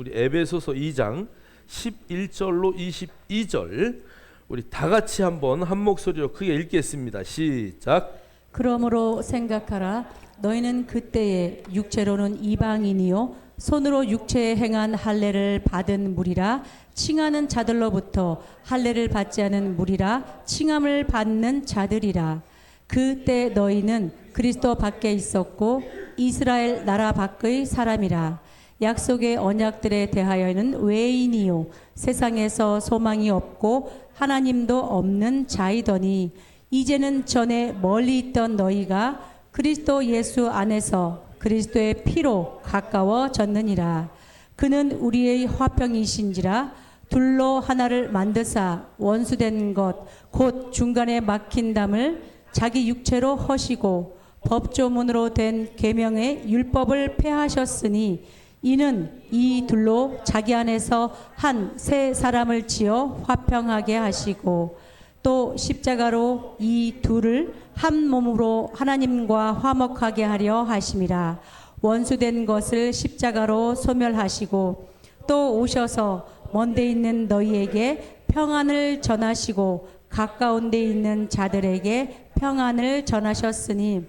우리 에베소서 2장 11절로 22절 우리 다 같이 한번 한 목소리로 크게 읽겠습니다. 시작. 그러므로 생각하라. 너희는 그때에 육체로는 이방인이요 손으로 육체에 행한 할례를 받은 무리라. 칭하는 자들로부터 할례를 받지 않은 무리라. 칭함을 받는 자들이라. 그때 너희는 그리스도 밖에 있었고 이스라엘 나라 밖의 사람이라. 약속의 언약들에 대하여는 외인이요 세상에서 소망이 없고 하나님도 없는 자이더니 이제는 전에 멀리 있던 너희가 그리스도 예수 안에서 그리스도의 피로 가까워졌느니라. 그는 우리의 화평이신지라. 둘로 하나를 만드사 원수된 것 곧 중간에 막힌 담을 자기 육체로 허시고 법조문으로 된 계명의 율법을 폐하셨으니 이는 이 둘로 자기 안에서 한 새 사람을 지어 화평하게 하시고 또 십자가로 이 둘을 한 몸으로 하나님과 화목하게 하려 하심이라. 원수된 것을 십자가로 소멸하시고 또 오셔서 먼데 있는 너희에게 평안을 전하시고 가까운 데 있는 자들에게 평안을 전하셨으니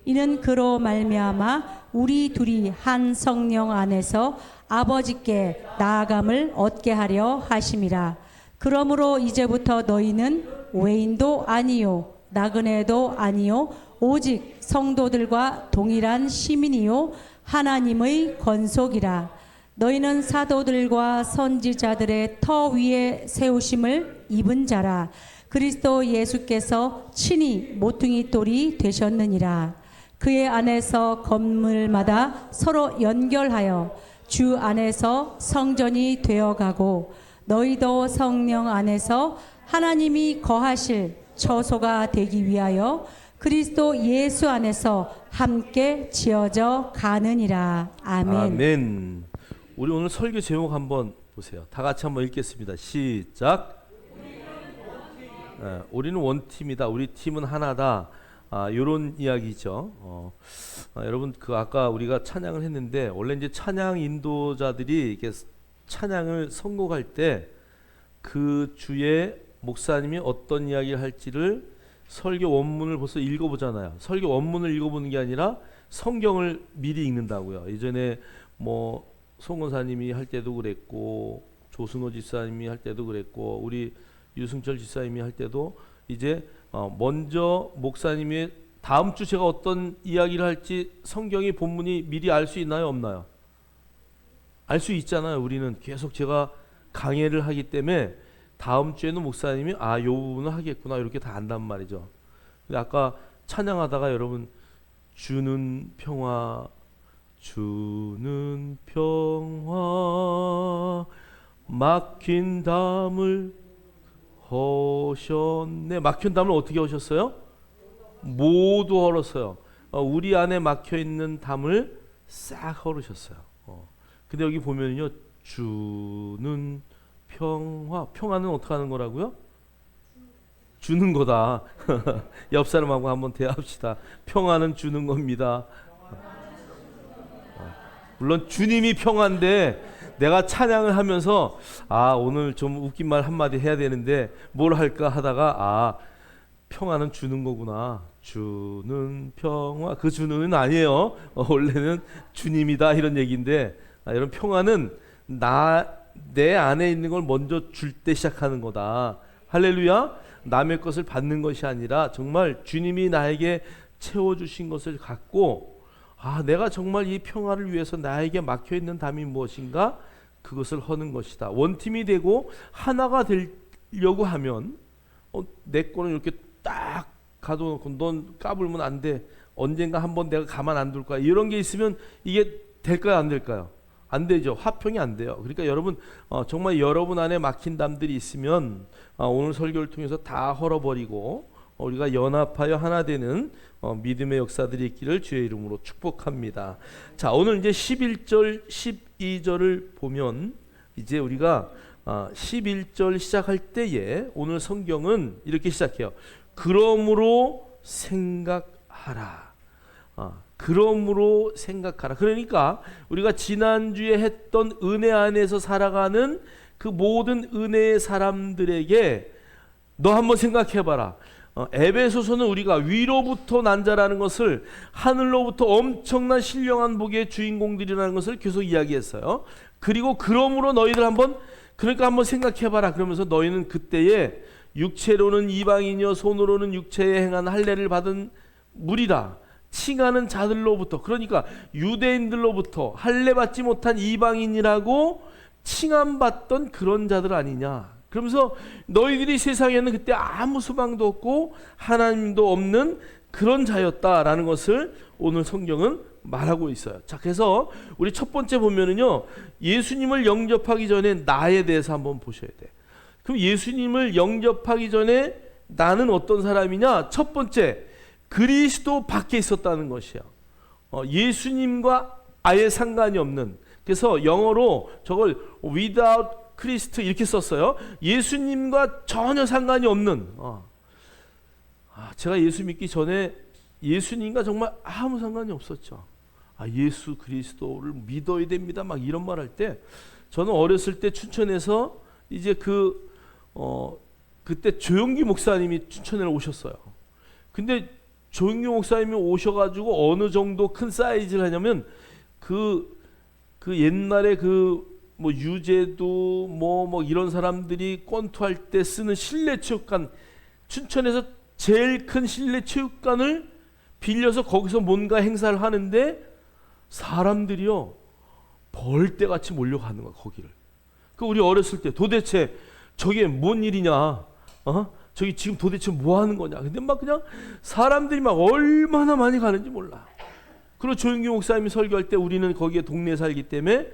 이는 그로 말미암아 우리 둘이 한 성령 안에서 아버지께 나아감을 얻게 하려 하심이라. 그러므로 이제부터 너희는 외인도 아니요 나그네도 아니요 오직 성도들과 동일한 시민이요 하나님의 건속이라. 너희는 사도들과 선지자들의 터 위에 세우심을 입은 자라. 그리스도 예수께서 친히 모퉁이 돌이 되셨느니라. 그의 안에서 건물마다 서로 연결하여 주 안에서 성전이 되어가고 너희도 성령 안에서 하나님이 거하실 처소가 되기 위하여 그리스도 예수 안에서 함께 지어져 가느니라. 아멘. 아멘. 우리 오늘 설교 제목 한번 보세요. 다 같이 한번 읽겠습니다. 시작. 우리는 원팀이다. 우리 팀은 하나다. 이런 이야기죠. 여러분 그 아까 우리가 찬양을 했는데 원래 이제 찬양 인도자들이 이렇게 찬양을 선곡할 때 그 주에 목사님이 어떤 이야기를 할지를 설교 원문을 벌써 읽어보잖아요. 설교 원문을 읽어보는 게 아니라 성경을 미리 읽는다고요. 이전에 뭐 송원사님이 할 때도 그랬고 조승호 지사님이 할 때도 그랬고 우리 유승철 지사님이 할 때도 이제 먼저 목사님이 다음 주 제가 어떤 이야기를 할지 성경의 본문이 미리 알 수 있나요? 없나요? 알 수 있잖아요. 우리는 계속 제가 강해를 하기 때문에 다음 주에는 목사님이 요 부분을 하겠구나 이렇게 다 안단 말이죠. 근데 아까 찬양하다가 여러분 주는 평화 주는 평화 막힌 담을 허셨네. 막힌 담을 어떻게 하셨어요? 모두 헐었어요. 우리 안에 막혀 있는 담을 싹 헐으셨어요. 근데 여기 보면요, 주는 평화, 평화는 어떻게 하는 거라고요? 주는 거다. 옆 사람하고 한번 대합시다. 평화는 주는 겁니다. 물론 주님이 평화인데 내가 찬양을 하면서 오늘 좀 웃긴 말 한마디 해야 되는데 뭘 할까 하다가 평화는 주는 거구나. 주는 평화. 그 주는 아니에요. 원래는 주님이다 이런 얘기인데 이런 평화는 내 안에 있는 걸 먼저 줄 때 시작하는 거다. 할렐루야. 남의 것을 받는 것이 아니라 정말 주님이 나에게 채워주신 것을 갖고 내가 정말 이 평화를 위해서 나에게 막혀있는 담이 무엇인가 그것을 허는 것이다. 원팀이 되고 하나가 되려고 하면 내 거는 이렇게 딱 가둬놓고 넌 까불면 안 돼. 언젠가 한번 내가 가만 안 둘 거야. 이런 게 있으면 이게 될까요? 안 될까요? 안 되죠. 화평이 안 돼요. 그러니까 여러분 정말 여러분 안에 막힌 담들이 있으면 오늘 설교를 통해서 다 헐어버리고 우리가 연합하여 하나 되는 믿음의 역사들이 있기를 주의 이름으로 축복합니다. 자, 오늘 이제 11절 12절을 보면 이제 우리가 11절 시작할 때에 오늘 성경은 이렇게 시작해요. 그러므로 생각하라. 그러므로 생각하라. 그러니까 우리가 지난주에 했던 은혜 안에서 살아가는 그 모든 은혜의 사람들에게 너 한번 생각해봐라. 에베소서는 우리가 위로부터 난 자라는 것을, 하늘로부터 엄청난 신령한 복의 주인공들이라는 것을 계속 이야기했어요. 그리고 그러므로 너희들 한번, 그러니까 한번 생각해봐라. 그러면서 너희는 그때에 육체로는 이방인이요 손으로는 육체에 행한 할례를 받은 무리라. 칭하는 자들로부터, 그러니까 유대인들로부터 할례 받지 못한 이방인이라고 칭함받던 그런 자들 아니냐. 그러면서 너희들이 세상에는 그때 아무 소망도 없고 하나님도 없는 그런 자였다라는 것을 오늘 성경은 말하고 있어요. 자, 그래서 우리 첫 번째 보면은요, 예수님을 영접하기 전에 나에 대해서 한번 보셔야 돼. 그럼 예수님을 영접하기 전에 나는 어떤 사람이냐? 첫 번째, 그리스도 밖에 있었다는 것이야. 예수님과 아예 상관이 없는. 그래서 영어로 저걸 without Christ 이렇게 썼어요. 예수님과 전혀 상관이 없는. 제가 예수 믿기 전에 예수님과 정말 아무 상관이 없었죠. 예수 그리스도를 믿어야 됩니다. 막 이런 말 할 때, 저는 어렸을 때 춘천에서 이제 그때 조용기 목사님이 춘천에 오셨어요. 근데 조용기 목사님이 오셔가지고 어느 정도 큰 사이즈를 하냐면 그 옛날에 뭐 유재도 뭐 이런 사람들이 권투할 때 쓰는 실내 체육관, 춘천에서 제일 큰 실내 체육관을 빌려서 거기서 뭔가 행사를 하는데 사람들이요 벌떼같이 몰려가는 거야 거기를. 우리 어렸을 때 도대체 저게 뭔 일이냐? 저기 지금 도대체 뭐 하는 거냐? 근데 막 그냥 사람들이 막 얼마나 많이 가는지 몰라. 그리고 조용기 목사님이 설교할 때 우리는 거기에 동네에 살기 때문에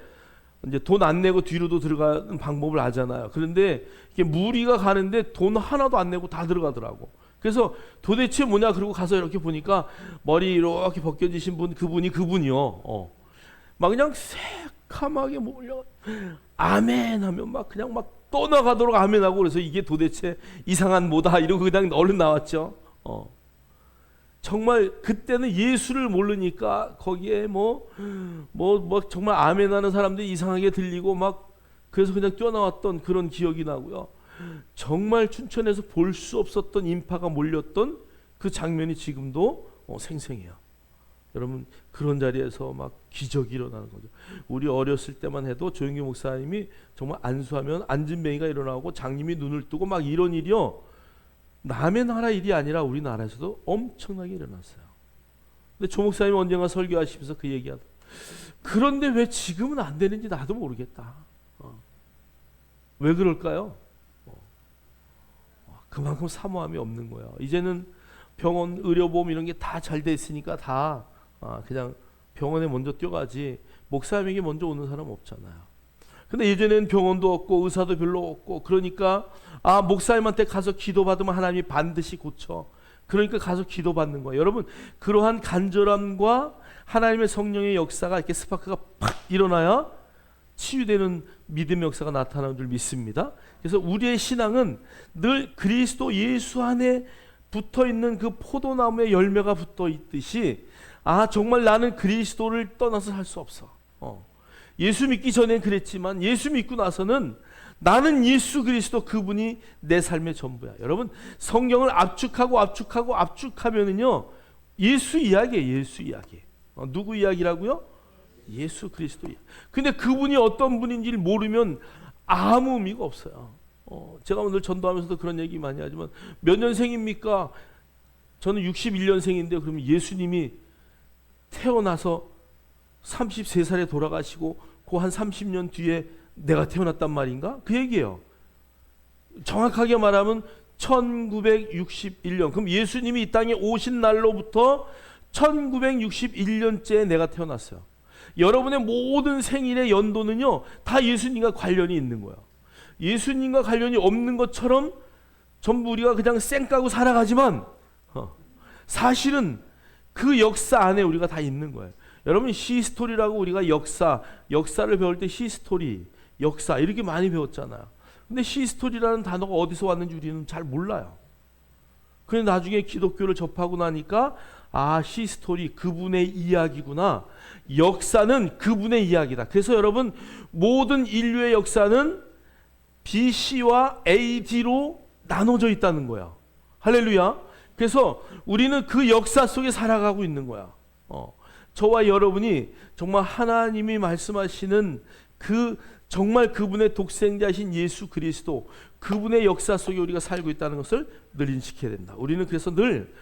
이제 돈 안 내고 뒤로도 들어가는 방법을 아잖아요. 그런데 이게 무리가 가는데 돈 하나도 안 내고 다 들어가더라고. 그래서 도대체 뭐냐? 그러고 가서 이렇게 보니까 머리 이렇게 벗겨지신 분, 그분이요. 막 그냥 새카맣게 몰려 아멘 하면 막 그냥 막 떠나가도록 아멘하고, 그래서 이게 도대체 이상한 뭐다 이러고 그냥 얼른 나왔죠. 정말 그때는 예수를 모르니까 거기에 뭐 정말 아멘하는 사람들이 이상하게 들리고 막, 그래서 그냥 뛰어나왔던 그런 기억이 나고요. 정말 춘천에서 볼 수 없었던 인파가 몰렸던 그 장면이 지금도 생생해요. 여러분, 그런 자리에서 막 기적이 일어나는 거죠. 우리 어렸을 때만 해도 조용기 목사님이 정말 안수하면 안진뱅이가 일어나고 장님이 눈을 뜨고 막 이런 일이요, 남의 나라 일이 아니라 우리나라에서도 엄청나게 일어났어요. 근데 조 목사님이 언젠가 설교하시면서 그 얘기하다. 그런데 왜 지금은 안 되는지 나도 모르겠다. 왜 그럴까요? 그만큼 사모함이 없는 거예요. 이제는 병원, 의료보험 이런 게 다 잘 돼 있으니까 다 그냥 병원에 먼저 뛰어가지 목사님에게 먼저 오는 사람 없잖아요. 근데 예전에는 병원도 없고 의사도 별로 없고, 그러니까 목사님한테 가서 기도받으면 하나님이 반드시 고쳐. 그러니까 가서 기도받는 거예요. 여러분, 그러한 간절함과 하나님의 성령의 역사가 이렇게 스파크가 팍 일어나야 치유되는 믿음의 역사가 나타나는 줄 믿습니다. 그래서 우리의 신앙은 늘 그리스도 예수 안에 붙어있는 그 포도나무의 열매가 붙어있듯이, 정말 나는 그리스도를 떠나서 살 수 없어. 예수 믿기 전엔 그랬지만 예수 믿고 나서는 나는 예수 그리스도 그분이 내 삶의 전부야. 여러분, 성경을 압축하면은요 예수 이야기예요. 예수 이야기. 누구 이야기라고요? 예수 그리스도 이야기. 근데 그분이 어떤 분인지를 모르면 아무 의미가 없어요. 제가 오늘 전도하면서도 그런 얘기 많이 하지만, 몇 년생입니까? 저는 61년생인데 그러면 예수님이 태어나서 33살에 돌아가시고 그 한 30년 뒤에 내가 태어났단 말인가? 그 얘기예요. 정확하게 말하면 1961년. 그럼 예수님이 이 땅에 오신 날로부터 1961년째에 내가 태어났어요. 여러분의 모든 생일의 연도는요 다 예수님과 관련이 있는 거예요. 예수님과 관련이 없는 것처럼 전부 우리가 그냥 쌩까고 살아가지만 사실은 그 역사 안에 우리가 다 있는 거예요. 여러분, 히스토리라고 우리가 역사를 배울 때 히스토리, 역사 이렇게 많이 배웠잖아요. 근데 히스토리라는 단어가 어디서 왔는지 우리는 잘 몰라요. 그런데 나중에 기독교를 접하고 나니까 아, 히스토리 그분의 이야기구나. 역사는 그분의 이야기다. 그래서 여러분, 모든 인류의 역사는 BC와 AD로 나눠져 있다는 거야. 할렐루야. 그래서 우리는 그 역사 속에 살아가고 있는 거야. 저와 여러분이 정말 하나님이 말씀하시는 정말 그분의 독생자신 예수 그리스도, 그분의 역사 속에 우리가 살고 있다는 것을 늘 인식해야 된다. 우리는 그래서 늘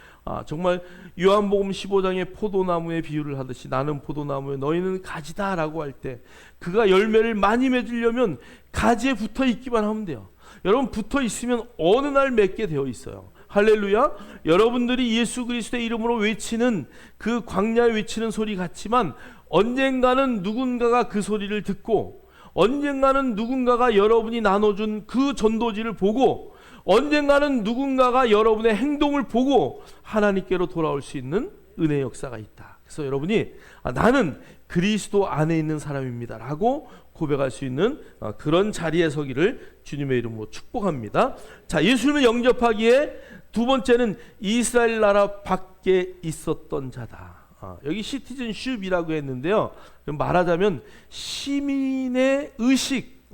정말 요한복음 15장의 포도나무의 비유를 하듯이 나는 포도나무에 너희는 가지다 라고 할 때 그가 열매를 많이 맺으려면 가지에 붙어 있기만 하면 돼요. 여러분, 붙어 있으면 어느 날 맺게 되어 있어요. 할렐루야. 여러분들이 예수 그리스도의 이름으로 외치는 그 광야에 외치는 소리 같지만 언젠가는 누군가가 그 소리를 듣고, 언젠가는 누군가가 여러분이 나눠준 그 전도지를 보고, 언젠가는 누군가가 여러분의 행동을 보고 하나님께로 돌아올 수 있는 은혜의 역사가 있다. 그래서 여러분이 나는 그리스도 안에 있는 사람입니다 라고 고백할 수 있는 그런 자리에 서기를 주님의 이름으로 축복합니다. 자, 예수님을 영접하기에 두 번째는 이스라엘 나라 밖에 있었던 자다. 여기 시티즌십이라고 했는데요, 말하자면 시민의 의식,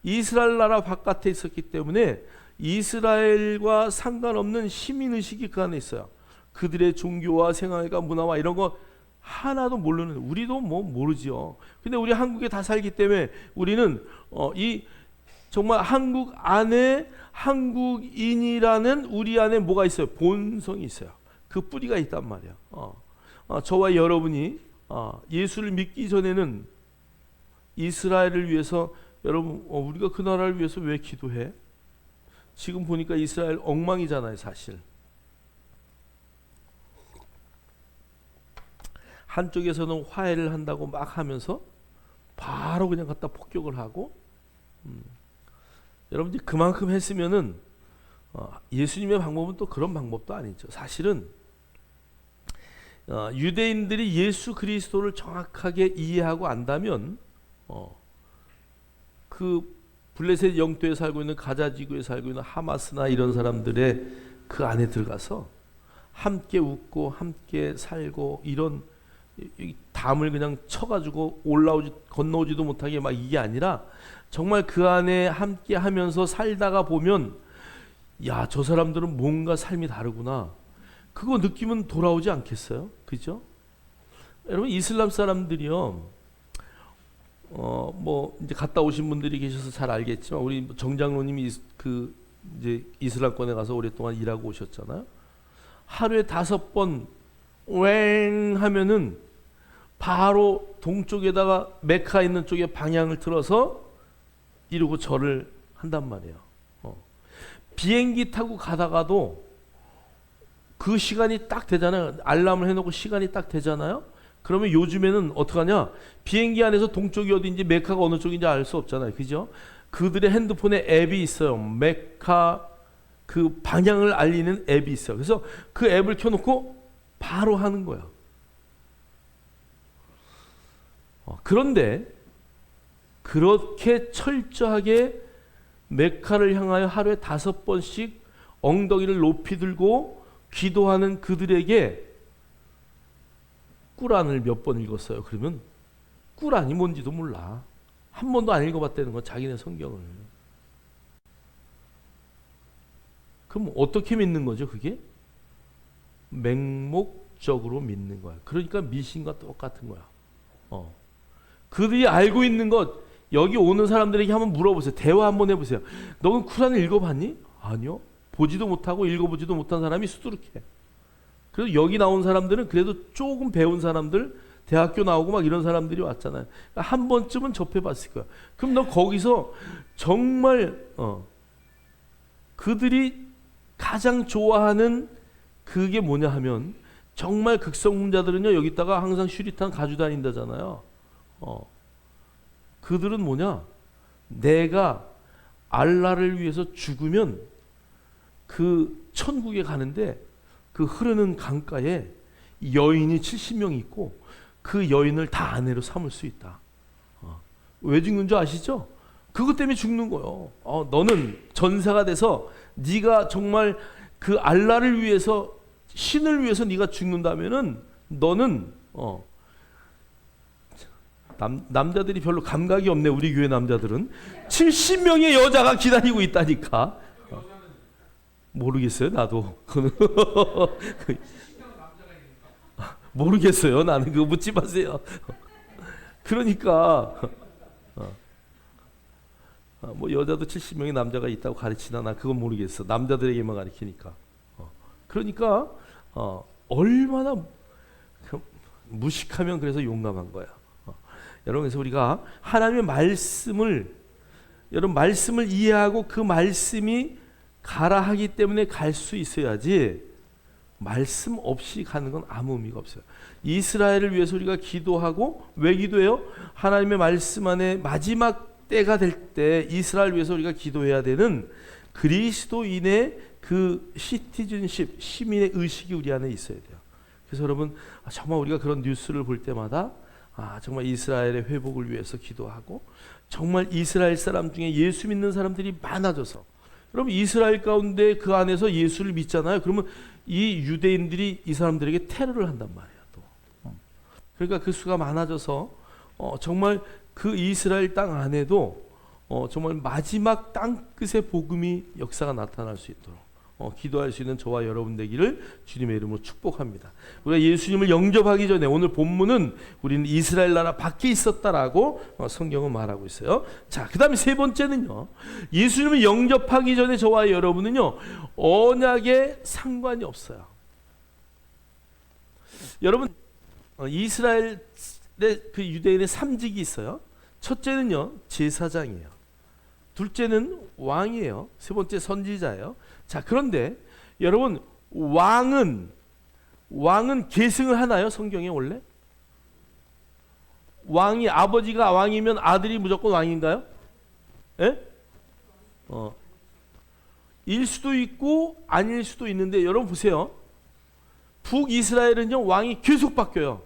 이스라엘 나라 바깥에 있었기 때문에 이스라엘과 상관없는 시민의식이 그 안에 있어요. 그들의 종교와 생활과 문화와 이런 거 하나도 모르는, 우리도 뭐 모르지요. 근데 우리 한국에 다 살기 때문에 우리는 정말 한국 안에 한국인이라는 우리 안에 뭐가 있어요? 본성이 있어요. 그 뿌리가 있단 말이에요. 저와 여러분이 예수를 믿기 전에는 이스라엘을 위해서, 여러분 우리가 그 나라를 위해서 왜 기도해? 지금 보니까 이스라엘 엉망이잖아요. 사실 한쪽에서는 화해를 한다고 막 하면서 바로 그냥 갖다 폭격을 하고, 여러분들이 그만큼 했으면은 예수님의 방법은 또 그런 방법도 아니죠. 사실은 유대인들이 예수 그리스도를 정확하게 이해하고 안다면 그 블레셋 영토에 살고 있는 가자 지구에 살고 있는 하마스나 이런 사람들의 그 안에 들어가서 함께 웃고 함께 살고, 이런 담을 그냥 쳐가지고 건너오지도 못하게 막 이게 아니라 정말 그 안에 함께 하면서 살다가 보면, 야, 저 사람들은 뭔가 삶이 다르구나, 그거 느끼면 돌아오지 않겠어요? 그죠? 여러분, 이슬람 사람들이요, 뭐 이제 갔다 오신 분들이 계셔서 잘 알겠지만, 우리 정장로님이 이제 이슬람권에 가서 오랫동안 일하고 오셨잖아요. 하루에 5번 웽 하면은 바로 동쪽에다가 메카 있는 쪽에 방향을 틀어서 이러고 절을 한단 말이에요. 비행기 타고 가다가도 그 시간이 딱 되잖아요. 알람을 해놓고 시간이 딱 되잖아요. 그러면 요즘에는 어떡하냐, 비행기 안에서 동쪽이 어딘지 메카가 어느 쪽인지 알 수 없잖아요. 그죠? 그들의 핸드폰에 앱이 있어요. 메카 그 방향을 알리는 앱이 있어요. 그래서 그 앱을 켜놓고 바로 하는 거야. 그런데 그렇게 철저하게 메카를 향하여 하루에 5번씩 엉덩이를 높이 들고 기도하는 그들에게 꾸란을 몇 번 읽었어요. 그러면 꾸란이 뭔지도 몰라. 한 번도 안 읽어봤다는 거, 자기네 성경을. 그럼 어떻게 믿는 거죠? 그게 맹목적으로 믿는 거야. 그러니까 미신과 똑같은 거야. 그들이 알고 있는 것, 여기 오는 사람들에게 한번 물어보세요. 대화 한번 해보세요. 너는 쿠란을 읽어봤니? 아니요. 보지도 못하고 읽어보지도 못한 사람이 수두룩해. 그래서 여기 나온 사람들은 그래도 조금 배운 사람들, 대학교 나오고 막 이런 사람들이 왔잖아요. 그러니까 한 번쯤은 접해봤을 거야. 그럼 너 거기서 정말 그들이 가장 좋아하는 그게 뭐냐 하면, 정말 극성문자들은요, 여기다가 항상 슈리탄 가지고 다닌다잖아요. 그들은 뭐냐, 내가 알라를 위해서 죽으면 그 천국에 가는데 그 흐르는 강가에 여인이 70명이 있고 그 여인을 다 아내로 삼을 수 있다. 왜 죽는 줄 아시죠? 그것 때문에 죽는 거예요. 너는 전사가 돼서 네가 정말 그 알라를 위해서 신을 위해서 네가 죽는다면은 너는 남자들이 별로 감각이 없네. 우리 교회 남자들은 70명의 여자가 기다리고 있다니까. 모르겠어요, 나도. 모르겠어요, 나는. 그거 묻지 마세요. 그러니까 뭐 여자도 70명의 남자가 있다고 가르치나, 나 그건 모르겠어. 남자들에게만 가르치니까. 그러니까 얼마나 무식하면 그래서 용감한 거야. 여러분, 그래서 우리가 하나님의 말씀을 이해하고 그 말씀이 가라 하기 때문에 갈 수 있어야지, 말씀 없이 가는 건 아무 의미가 없어요. 이스라엘을 위해서 우리가 기도하고, 왜 기도해요? 하나님의 말씀 안에 마지막 때가 될 때 이스라엘 위해서 우리가 기도해야 되는 그리스도인의 그 시티즌십, 시민의 의식이 우리 안에 있어야 돼요. 그래서 여러분, 정말 우리가 그런 뉴스를 볼 때마다 정말 이스라엘의 회복을 위해서 기도하고, 정말 이스라엘 사람 중에 예수 믿는 사람들이 많아져서, 여러분 이스라엘 가운데 그 안에서 예수를 믿잖아요. 그러면 이 유대인들이 이 사람들에게 테러를 한단 말이에요. 또 그러니까 그 수가 많아져서 정말 그 이스라엘 땅 안에도 정말 마지막 땅끝의 복음이 역사가 나타날 수 있도록 기도할 수 있는 저와 여러분 되기를 주님의 이름으로 축복합니다. 우리가 예수님을 영접하기 전에, 오늘 본문은 우리는 이스라엘 나라 밖에 있었다라고 성경은 말하고 있어요. 자, 그 다음에 세 번째는요, 예수님을 영접하기 전에 저와 여러분은요, 언약에 상관이 없어요. 여러분, 이스라엘의 그 유대인의 3직이 있어요. 첫째는요, 제사장이에요. 둘째는 왕이에요. 세 번째 선지자예요. 자, 그런데 여러분, 왕은 계승을 하나요? 성경에 원래? 왕이, 아버지가 왕이면 아들이 무조건 왕인가요? 예? 일 수도 있고 아닐 수도 있는데, 여러분 보세요. 북이스라엘은요, 왕이 계속 바뀌어요.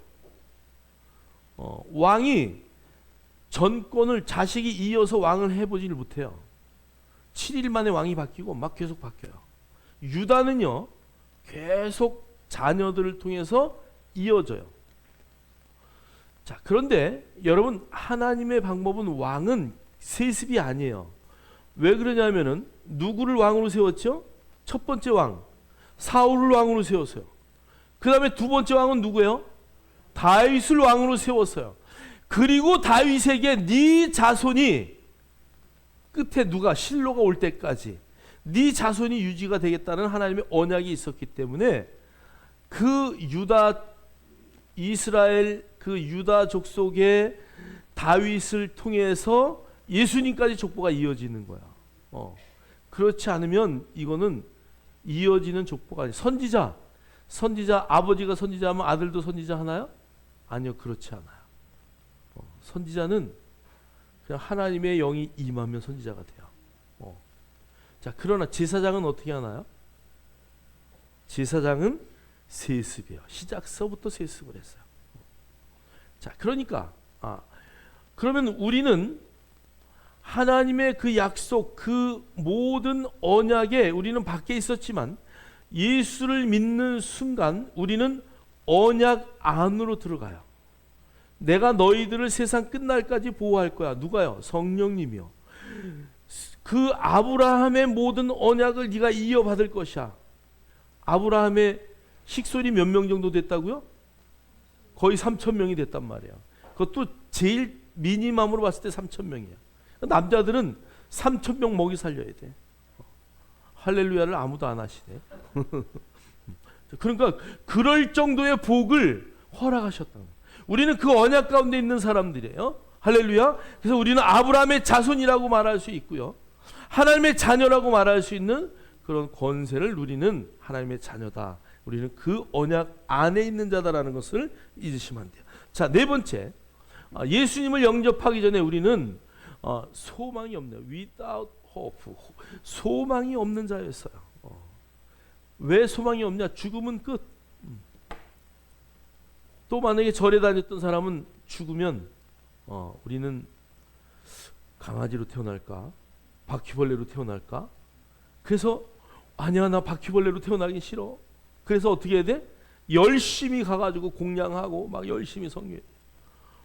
왕이 전권을 자식이 이어서 왕을 해보지를 못해요. 7일 만에 왕이 바뀌고 막 계속 바뀌어요. 유다는요, 계속 자녀들을 통해서 이어져요. 자, 그런데 여러분, 하나님의 방법은, 왕은 세습이 아니에요. 왜 그러냐면은, 누구를 왕으로 세웠죠? 첫 번째 왕 사울을 왕으로 세웠어요. 그 다음에 두 번째 왕은 누구예요? 다윗을 왕으로 세웠어요. 그리고 다윗에게 네 자손이, 끝에 누가, 실로가 올 때까지 네 자손이 유지가 되겠다는 하나님의 언약이 있었기 때문에, 그 유다, 이스라엘 그 유다 족속의 다윗을 통해서 예수님까지 족보가 이어지는 거야. 그렇지 않으면 이거는 이어지는 족보가 아니에요. 선지자, 아버지가 선지자하면 아들도 선지자 하나요? 아니요, 그렇지 않아요. 선지자는 그냥 하나님의 영이 임하면 선지자가 돼요. 자, 그러나 제사장은 어떻게 하나요? 제사장은 세습이에요. 시작서부터 세습을 했어요. 자, 그러니까 그러면 우리는 하나님의 그 약속, 그 모든 언약에 우리는 밖에 있었지만, 예수를 믿는 순간 우리는 언약 안으로 들어가요. 내가 너희들을 세상 끝날까지 보호할 거야. 누가요? 성령님이요. 그 아브라함의 모든 언약을 네가 이어받을 것이야. 아브라함의 식솔이 몇 명 정도 됐다고요? 거의 3,000명이 됐단 말이야. 그것도 제일 미니멈으로 봤을 때 3,000명이야. 남자들은 3,000명 먹이 살려야 돼. 할렐루야를 아무도 안 하시네. 그러니까 그럴 정도의 복을 허락하셨다는 거예요. 우리는 그 언약 가운데 있는 사람들이에요. 할렐루야. 그래서 우리는 아브라함의 자손이라고 말할 수 있고요, 하나님의 자녀라고 말할 수 있는 그런 권세를 누리는 하나님의 자녀다. 우리는 그 언약 안에 있는 자다라는 것을 잊으시면 안 돼요. 자, 네 번째, 예수님을 영접하기 전에 우리는 소망이 없네요. Without hope, 소망이 없는 자였어요. 왜 소망이 없냐? 죽으면 끝. 또 만약에 절에 다녔던 사람은 죽으면 우리는 강아지로 태어날까? 바퀴벌레로 태어날까? 그래서 아니야, 나 바퀴벌레로 태어나기 싫어. 그래서 어떻게 해야 돼? 열심히 가가지고 공양하고 막 열심히 성교해.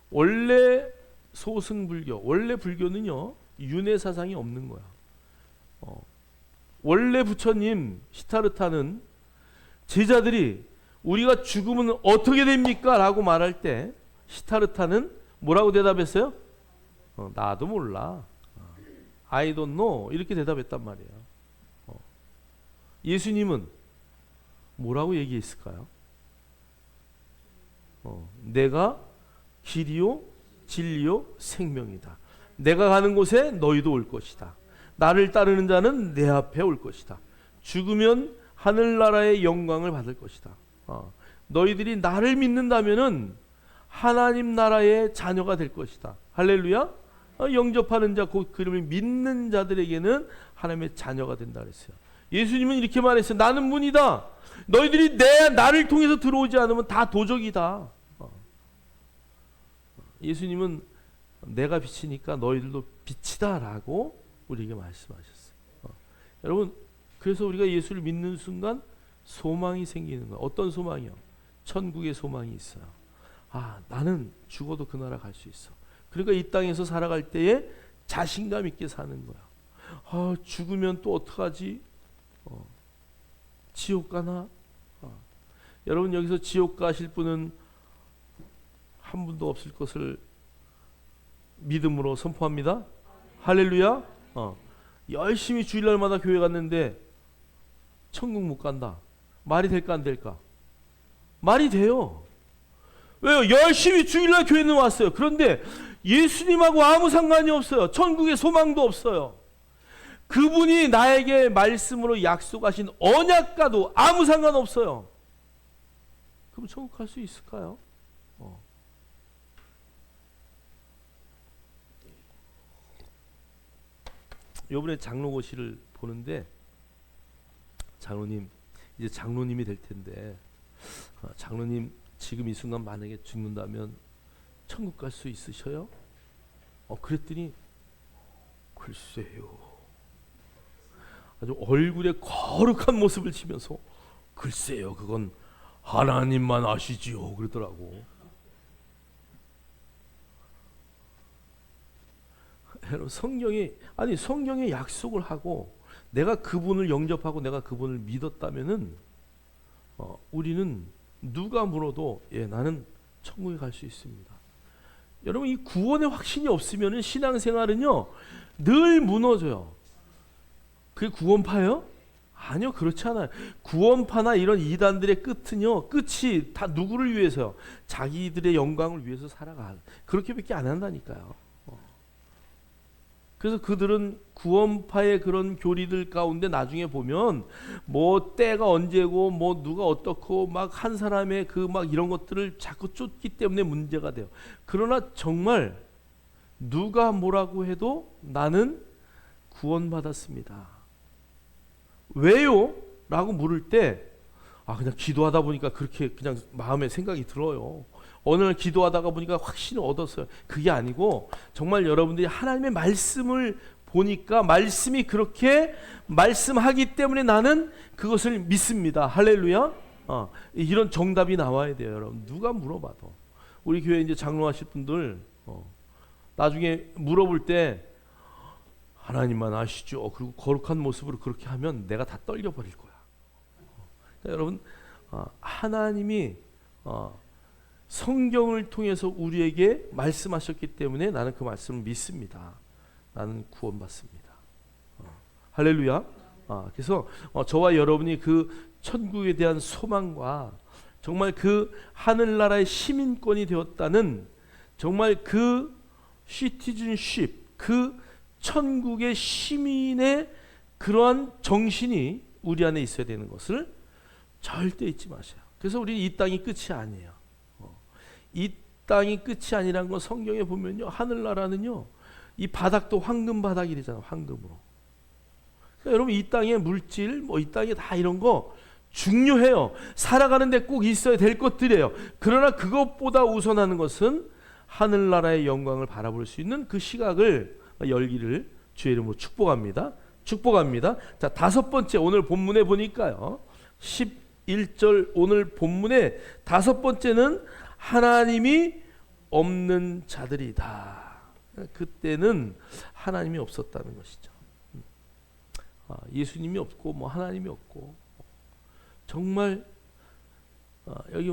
원래 소승불교, 원래 불교는요 윤회 사상이 없는 거야. 원래 부처님 시타르타는 제자들이 우리가 죽으면 어떻게 됩니까? 라고 말할 때 시타르타는 뭐라고 대답했어요? 나도 몰라. I don't know. 이렇게 대답했단 말이에요. 예수님은 뭐라고 얘기했을까요? 내가 길이요 진리요 생명이다. 내가 가는 곳에 너희도 올 것이다. 나를 따르는 자는 내 앞에 올 것이다. 죽으면 하늘나라의 영광을 받을 것이다. 너희들이 나를 믿는다면은 하나님 나라의 자녀가 될 것이다. 할렐루야. 영접하는 자, 곧 그름을 믿는 자들에게는 하나님의 자녀가 된다 그랬어요. 예수님은 이렇게 말했어요. 나는 문이다. 너희들이 나를 통해서 들어오지 않으면 다 도적이다. 예수님은 내가 빛이니까 너희들도 빛이다 라고 우리에게 말씀하셨어요. 여러분, 그래서 우리가 예수를 믿는 순간 소망이 생기는 거예요. 어떤 소망이요? 천국의 소망이 있어요. 나는 죽어도 그 나라 갈 수 있어. 그러니까 이 땅에서 살아갈 때에 자신감 있게 사는 거야. 죽으면 또 어떡하지? 지옥 가나? 여러분, 여기서 지옥 가실 분은 한 분도 없을 것을 믿음으로 선포합니다. 할렐루야. 열심히 주일날마다 교회 갔는데 천국 못 간다. 말이 될까 안 될까? 말이 돼요. 왜요? 열심히 주일날 교회는 왔어요. 그런데 예수님하고 아무 상관이 없어요. 천국의 소망도 없어요. 그분이 나에게 말씀으로 약속하신 언약과도 아무 상관없어요. 그럼 천국 갈 수 있을까요? 이번에 장로고시를 보는데 장로님, 이제 장로님이 될 텐데 장로님 지금 이 순간 만약에 죽는다면 천국 갈 수 있으셔요? 그랬더니 글쎄요. 아주 얼굴에 거룩한 모습을 지면서 글쎄요, 그건 하나님만 아시지요 그러더라고. 여러분, 성경에 약속을 하고 내가 그분을 영접하고 내가 그분을 믿었다면은 우리는 누가 물어도 나는 천국에 갈 수 있습니다. 여러분, 이 구원의 확신이 없으면은 신앙생활은요 늘 무너져요. 그게 구원파예요? 아니요, 그렇지 않아요. 구원파나 이런 이단들의 끝이 다 누구를 위해서요? 자기들의 영광을 위해서 살아가. 그렇게밖에 안 한다니까요. 그래서 그들은 구원파의 그런 교리들 가운데 나중에 보면 뭐 때가 언제고 뭐 누가 어떻고 막 한 사람의 그 막 이런 것들을 자꾸 쫓기 때문에 문제가 돼요. 그러나 정말 누가 뭐라고 해도 나는 구원받았습니다. 왜요? 라고 물을 때 그냥 기도하다 보니까 그렇게 그냥 마음에 생각이 들어요. 어느 날 기도하다가 보니까 확신을 얻었어요. 그게 아니고 정말 여러분들이 하나님의 말씀을 보니까 말씀이 그렇게 말씀하기 때문에 나는 그것을 믿습니다. 할렐루야. 이런 정답이 나와야 돼요, 여러분. 누가 물어봐도. 우리 교회 이제 장로하실 분들 나중에 물어볼 때 하나님만 아시죠. 그리고 거룩한 모습으로 그렇게 하면 내가 다 떨려버릴 거야. 여러분, 하나님이 성경을 통해서 우리에게 말씀하셨기 때문에 나는 그 말씀을 믿습니다. 나는 구원받습니다. 할렐루야. 그래서 저와 여러분이 그 천국에 대한 소망과 정말 그 하늘나라의 시민권이 되었다는 정말 그 시티즌십, 그 천국의 시민의 그러한 정신이 우리 안에 있어야 되는 것을 절대 잊지 마세요. 그래서 우리 이 땅이 끝이 아니에요. 이 땅이 끝이 아니란 건 성경에 보면요, 하늘나라는요 이 바닥도 황금 바닥이잖아요. 황금으로. 그러니까 여러분, 이 땅의 물질 뭐 이 땅에 다 이런 거 중요해요. 살아가는데 꼭 있어야 될 것들이에요. 그러나 그것보다 우선하는 것은 하늘나라의 영광을 바라볼 수 있는 그 시각을 열기를 주의 이름으로 축복합니다. 축복합니다. 자, 5번째 오늘 본문에 보니까요 10 1절 오늘 본문의 5번째는 하나님이 없는 자들이다. 그때는 하나님이 없었다는 것이죠. 예수님이 없고 뭐 하나님이 없고 정말 여기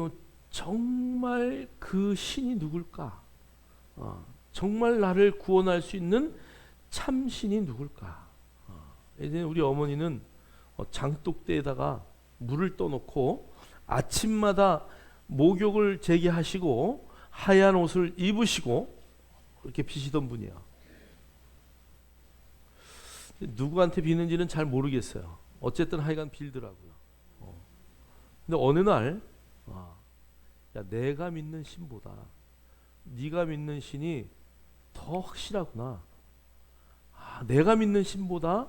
정말 그 신이 누굴까? 정말 나를 구원할 수 있는 참 신이 누굴까? 예전에 우리 어머니는 장독대에다가 물을 떠놓고 아침마다 목욕을 재개하시고 하얀 옷을 입으시고 그렇게 비시던 분이야. 누구한테 비는지는 잘 모르겠어요. 어쨌든 하여간 빌더라고요. 근데 어느 날 야, 내가 믿는 신보다 네가 믿는 신이 더 확실하구나. 내가 믿는 신보다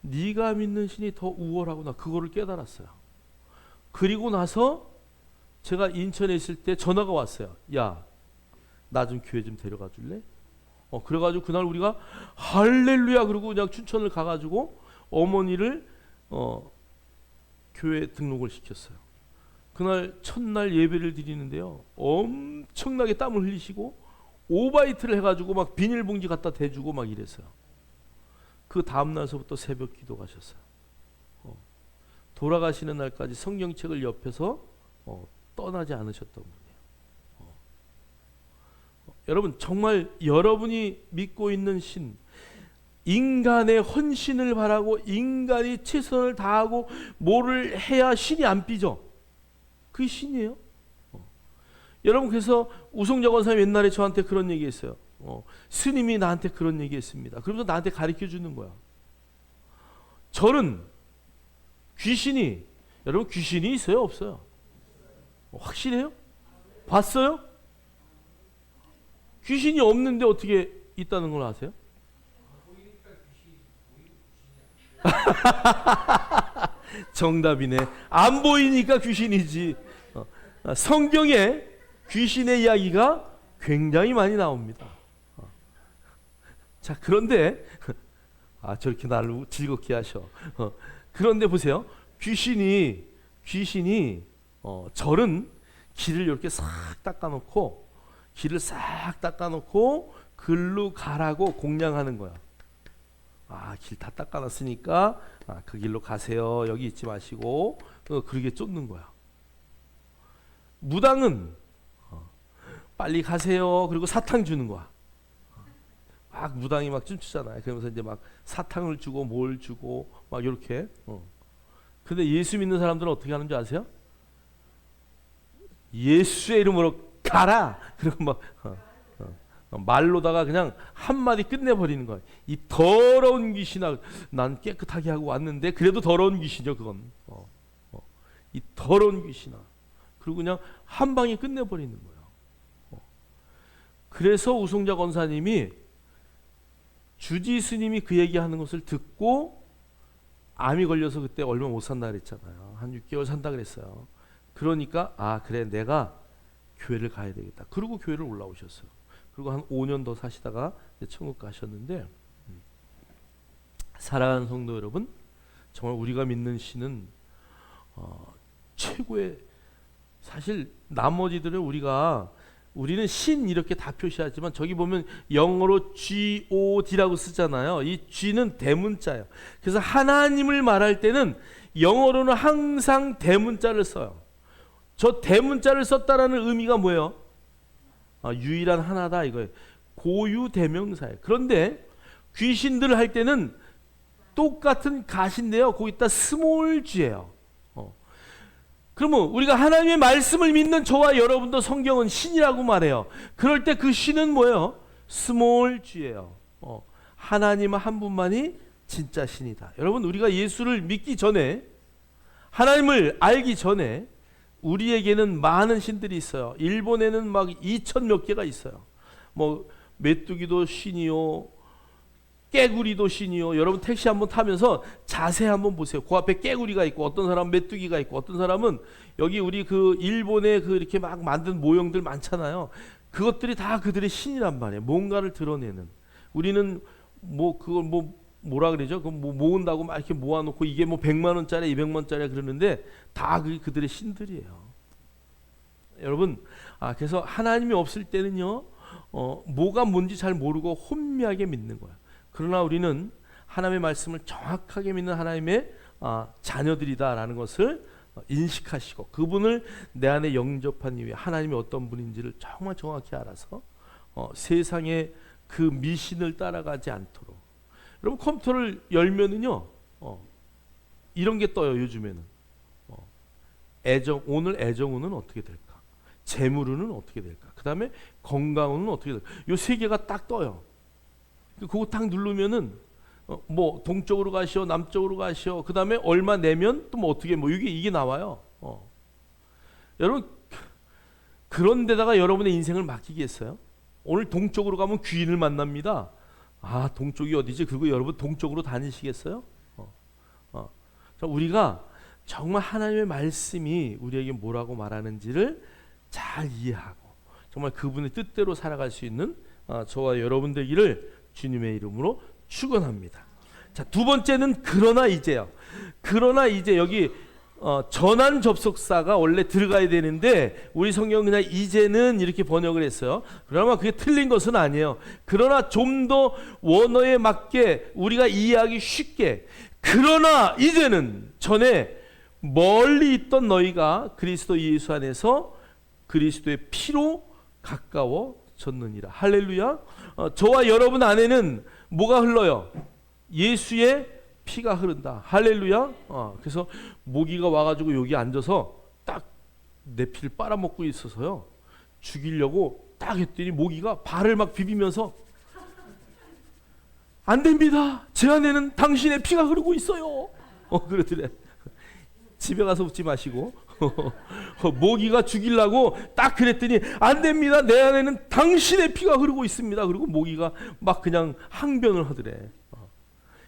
네가 믿는 신이 더 우월하구나. 그거를 깨달았어요. 그리고 나서 제가 인천에 있을 때 전화가 왔어요. 야, 나 좀 교회 좀 데려가 줄래? 그래가지고 그날 우리가 할렐루야 그러고 그냥 춘천을 가가지고 어머니를 교회 등록을 시켰어요. 그날 첫날 예배를 드리는데요, 엄청나게 땀을 흘리시고 오바이트를 해가지고 막 비닐봉지 갖다 대주고 막 이랬어요. 그 다음날서부터 새벽 기도 가셨어요. 돌아가시는 날까지 성경책을 옆에서 떠나지 않으셨던 분이에요. 여러분, 정말 여러분이 믿고 있는 신, 인간의 헌신을 바라고 인간이 최선을 다하고 뭐를 해야 신이 안 삐져. 그게 신이에요. 여러분, 그래서 우송자 권사님 옛날에 저한테 그런 얘기했어요. 스님이 나한테 그런 얘기했습니다. 그러면서 나한테 가르쳐 주는 거야. 저는 귀신이, 여러분 귀신이 있어요 없어요? 확실해요? 봤어요? 귀신이 없는데 어떻게 있다는 걸 아세요? 정답이네. 안 보이니까 귀신이지. 성경에 귀신의 이야기가 굉장히 많이 나옵니다. 자, 그런데 저렇게 나를 즐겁게 하셔. 그런데 보세요. 귀신이 절은 길을 이렇게 싹 닦아놓고 글로 가라고 공양하는 거야. 길 다 닦아놨으니까 그 길로 가세요. 여기 있지 마시고 그러게 쫓는 거야. 무당은 빨리 가세요. 그리고 사탕 주는 거야. 막 무당이 막 춤추잖아요. 그러면서 이제 막 사탕을 주고 뭘 주고 막 이렇게. 근데 예수 믿는 사람들은 어떻게 하는 줄 아세요? 예수의 이름으로 가라. 그리고 막 말로다가 그냥 한마디 끝내버리는 거예요. 이 더러운 귀신아, 난 깨끗하게 하고 왔는데 그래도 더러운 귀신이죠 그건. 이 더러운 귀신아. 그리고 그냥 한 방에 끝내버리는 거예요. 그래서 우송자 권사님이, 주지 스님이 그 얘기하는 것을 듣고 암이 걸려서 그때 얼마 못 산다 그랬잖아요. 한 6개월 산다 그랬어요. 그러니까 그래, 내가 교회를 가야 되겠다. 그리고 교회를 올라오셨어요. 그리고 한 5년 더 사시다가 천국 가셨는데, 사랑하는 성도 여러분, 정말 우리가 믿는 신은 최고의, 사실 나머지들은 우리는 신 이렇게 다 표시하지만 저기 보면 영어로 God라고 쓰잖아요. 이 G는 대문자예요. 그래서 하나님을 말할 때는 영어로는 항상 대문자를 써요. 저 대문자를 썼다라는 의미가 뭐예요? 유일한 하나다 이거예요. 고유 대명사예요. 그런데 귀신들을 할 때는 똑같은 가시인데요, 거기다 스몰 g예요. 그러면 우리가 하나님의 말씀을 믿는 저와 여러분도 성경은 신이라고 말해요. 그럴 때 그 신은 뭐예요? 스몰 g예요. 하나님 한 분만이 진짜 신이다. 여러분, 우리가 예수를 믿기 전에, 하나님을 알기 전에 우리에게는 많은 신들이 있어요. 일본에는 막 2,000 몇 개가 있어요. 뭐 메뚜기도 신이요, 깨구리도 신이요. 여러분 택시 한번 타면서 자세히 한번 보세요. 그 앞에 깨구리가 있고, 어떤 사람은 메뚜기가 있고, 어떤 사람은 여기 우리 그 일본의 그 이렇게 막 만든 모형들 많잖아요. 그것들이 다 그들의 신이란 말이에요. 뭔가를 드러내는. 우리는 뭐 그걸 뭐 뭐라 그러죠? 그 뭐 모은다고 막 이렇게 모아놓고 이게 뭐 100만 원짜리, 200만 원짜리 그러는데 다 그들의 신들이에요. 여러분, 그래서 하나님이 없을 때는요, 뭐가 뭔지 잘 모르고 혼미하게 믿는 거야. 그러나 우리는 하나님의 말씀을 정확하게 믿는 하나님의 자녀들이다라는 것을 인식하시고 그분을 내 안에 영접한 이후에 하나님이 어떤 분인지를 정말 정확히 알아서 세상의 그 미신을 따라가지 않도록. 여러분, 컴퓨터를 열면은요, 이런 게 떠요. 요즘에는 오늘 애정운은 어떻게 될까? 재물운은 어떻게 될까? 그 다음에 건강운은 어떻게 될까? 요 세 개가 딱 떠요. 그거 딱 누르면은 뭐 동쪽으로 가시오, 남쪽으로 가시오. 그 다음에 얼마 내면 또 뭐 어떻게 뭐 이게 나와요. 여러분, 그런 데다가 여러분의 인생을 맡기겠어요? 오늘 동쪽으로 가면 귀인을 만납니다. 동쪽이 어디지? 그리고 여러분 동쪽으로 다니시겠어요? 자, 우리가 정말 하나님의 말씀이 우리에게 뭐라고 말하는지를 잘 이해하고 정말 그분의 뜻대로 살아갈 수 있는 저와 여러분 되기를 주님의 이름으로 축원합니다. 자, 두 번째는 그러나 이제요. 그러나 이제 여기 전환 접속사가 원래 들어가야 되는데 우리 성경은 그냥 이제는 이렇게 번역을 했어요. 그러나 그게 틀린 것은 아니에요. 그러나 좀 더 원어에 맞게 우리가 이해하기 쉽게, 그러나 이제는 전에 멀리 있던 너희가 그리스도 예수 안에서 그리스도의 피로 가까워졌느니라. 할렐루야. 저와 여러분 안에는 뭐가 흘러요? 예수의 피가 흐른다. 할렐루야. 그래서 모기가 와가지고 여기 앉아서 딱 내 피를 빨아먹고 있어서요, 죽이려고 딱 했더니 모기가 발을 막 비비면서 안 됩니다. 제 안에는 당신의 피가 흐르고 있어요. 그러더래. 집에 가서 웃지 마시고 모기가 죽이려고 딱 그랬더니 안 됩니다. 내 안에는 당신의 피가 흐르고 있습니다. 그리고 모기가 막 그냥 항변을 하더래.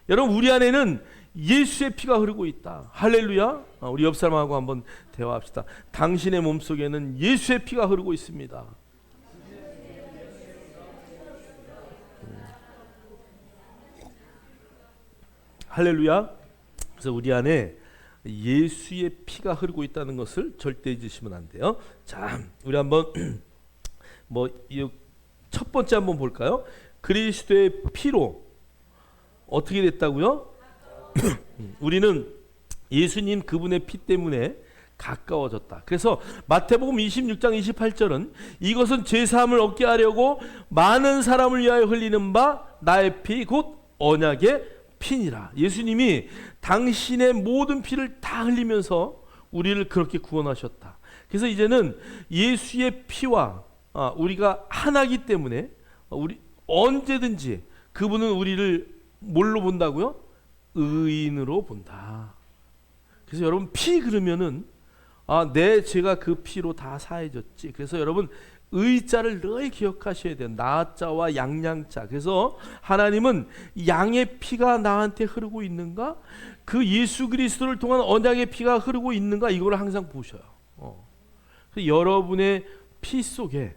여러분, 우리 안에는 예수의 피가 흐르고 있다. 할렐루야. 우리 옆 사람하고 한번 대화합시다. 당신의 몸속에는 예수의 피가 흐르고 있습니다. 할렐루야. 그래서 우리 안에 예수의 피가 흐르고 있다는 것을 절대 잊으시면 안 돼요. 자, 우리 한번 첫 번째 한번 볼까요? 그리스도의 피로 어떻게 됐다고요? 우리는 예수님 그분의 피 때문에 가까워졌다. 그래서 마태복음 26장 28절은 이것은 죄사함을 얻게 하려고 많은 사람을 위하여 흘리는 바 나의 피 곧 언약의 피니라. 예수님이 당신의 모든 피를 다 흘리면서 우리를 그렇게 구원하셨다. 그래서 이제는 예수의 피와 우리가 하나이기 때문에 우리 언제든지 그분은 우리를 뭘로 본다고요? 의인으로 본다. 그래서 여러분, 피 그러면은 내 죄가 그 피로 다 사해졌지. 그래서 여러분, 의자를 늘 기억하셔야 돼요. 나자와 양양자. 그래서 하나님은 양의 피가 나한테 흐르고 있는가, 그 예수 그리스도를 통한 언약의 피가 흐르고 있는가, 이걸 항상 보셔요. 그래서 여러분의 피 속에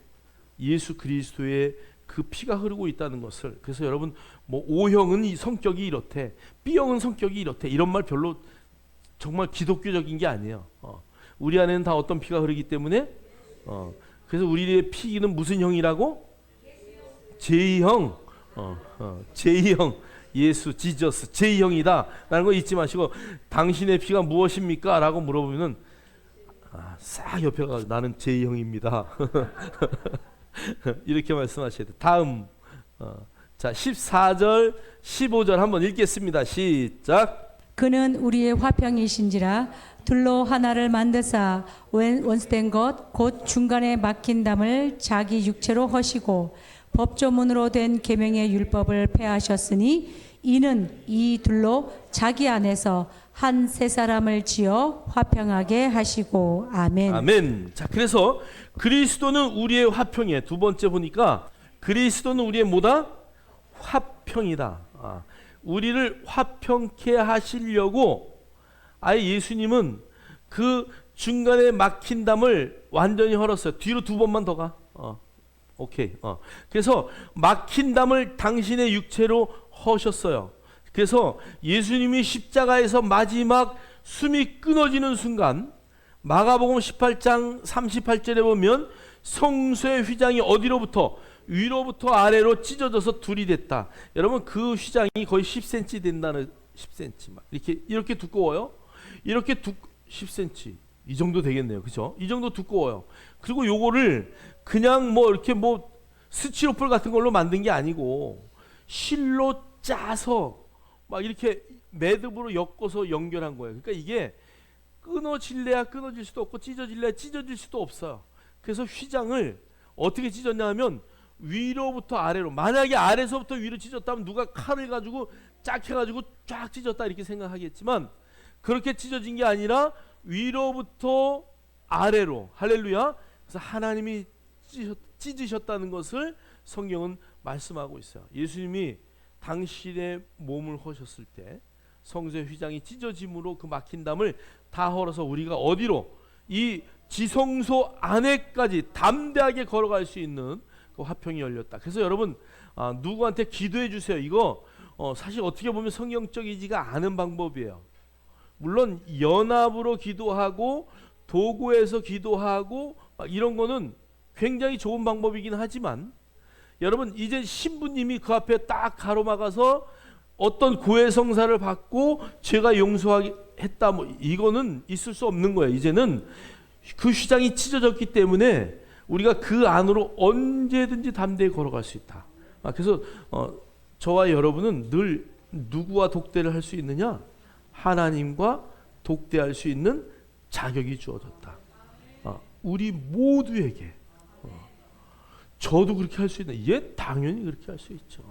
예수 그리스도의 그 피가 흐르고 있다는 것을, 그래서 여러분 뭐 O형은 이 성격이 이렇대, B형은 성격이 이렇대, 이런 말 별로 정말 기독교적인 게 아니에요. 우리 안에는 다 어떤 피가 흐르기 때문에 그래서 우리의 피는 무슨 형이라고? 제2형. 제2형. 예수, 지저스, 제2형이다 라는 거 잊지 마시고, 당신의 피가 무엇입니까? 라고 물어보면 싹 옆에 가서 나는 제2형입니다. 이렇게 말씀하셔야 돼요. 다음 자 14절 15절 한번 읽겠습니다. 시작. 그는 우리의 화평이신지라 둘로 하나를 만드사 원수된 것 곧 중간에 막힌 담을 자기 육체로 허시고 법조문으로 된 계명의 율법을 폐하셨으니 이는 이 둘로 자기 안에서 한 세 사람을 지어 화평하게 하시고. 아멘. 아멘. 자, 그래서 그리스도는 우리의 화평이에요. 두 번째 보니까 그리스도는 우리의 뭐다? 화평이다. 우리를 화평케 하시려고 아예 예수님은 그 중간에 막힌 담을 완전히 헐었어요. 뒤로 두 번만 더 가. 오케이. 그래서 막힌 담을 당신의 육체로 허셨어요. 그래서 예수님이 십자가에서 마지막 숨이 끊어지는 순간 마가복음 18장 38절에 보면 성소의 휘장이 어디로부터? 위로부터 아래로 찢어져서 둘이 됐다. 여러분 그 휘장이 거의 10cm 된다는 10cm 이렇게 두꺼워요. 10cm 이 정도 되겠네요. 그죠? 이 정도 두꺼워요. 그리고 요거를 그냥 뭐 이렇게 뭐 스티로폴 같은 걸로 만든 게 아니고 실로 짜서 막 이렇게 매듭으로 엮어서 연결한 거예요. 그러니까 이게 끊어질래야 끊어질 수도 없고 찢어질래야 찢어질 수도 없어요. 그래서 휘장을 어떻게 찢었냐 하면 위로부터 아래로, 만약에 아래서부터 위로 찢었다면 누가 칼을 가지고 쫙 해가지고 쫙 찢었다 이렇게 생각하겠지만 그렇게 찢어진 게 아니라 위로부터 아래로, 할렐루야. 그래서 하나님이 찢으셨다는 것을 성경은 말씀하고 있어요. 예수님이 당신의 몸을 허셨을 때 성소의 휘장이 찢어짐으로 그 막힌 담을 다 헐어서 우리가 어디로? 이 지성소 안에까지 담대하게 걸어갈 수 있는 그 화평이 열렸다. 그래서 여러분 누구한테 기도해 주세요. 이거 사실 어떻게 보면 성경적이지가 않은 방법이에요. 물론 연합으로 기도하고 도구에서 기도하고 이런 거는 굉장히 좋은 방법이긴 하지만 여러분 이제 신부님이 그 앞에 딱 가로막아서 어떤 고해 성사를 받고 죄가 용서했다 뭐 이거는 있을 수 없는 거예요. 이제는 그 휘장이 찢어졌기 때문에 우리가 그 안으로 언제든지 담대히 걸어갈 수 있다. 그래서 저와 여러분은 늘 누구와 독대를 할 수 있느냐? 하나님과 독대할 수 있는 자격이 주어졌다. 우리 모두에게. 저도 그렇게 할 수 있는. 예, 당연히 그렇게 할 수 있죠.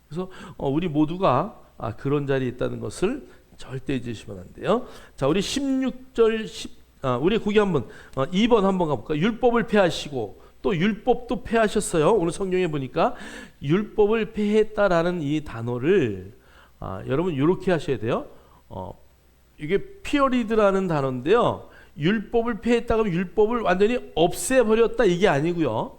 그래서 우리 모두가 그런 자리에 있다는 것을 절대 잊으시면 안 돼요. 자, 우리 16절 우리 거기 한번 2번 한번 가볼까? 율법을 폐하시고 또 율법도 폐하셨어요. 오늘 성경에 보니까 율법을 폐했다라는 이 단어를 여러분 이렇게 하셔야 돼요. 이게 피어리드라는 단어인데요. 율법을 폐했다 그러면 율법을 완전히 없애버렸다 이게 아니고요.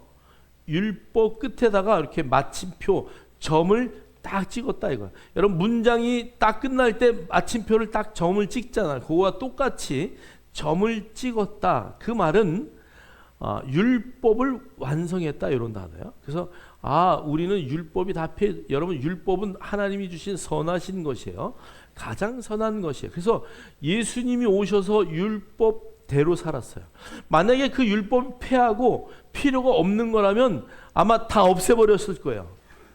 율법 끝에다가 이렇게 마침표 점을 딱 찍었다 이거야. 여러분 문장이 딱 끝날 때 마침표를 딱 점을 찍잖아요. 그거와 똑같이 점을 찍었다. 그 말은 율법을 완성했다 이런 단어예요. 그래서 우리는 율법이 다 여러분 율법은 하나님이 주신 선하신 것이에요. 가장 선한 것이에요. 그래서 예수님이 오셔서 율법대로 살았어요. 만약에 그 율법을 폐하고 필요가 없는 거라면 아마 다 없애버렸을 거예요.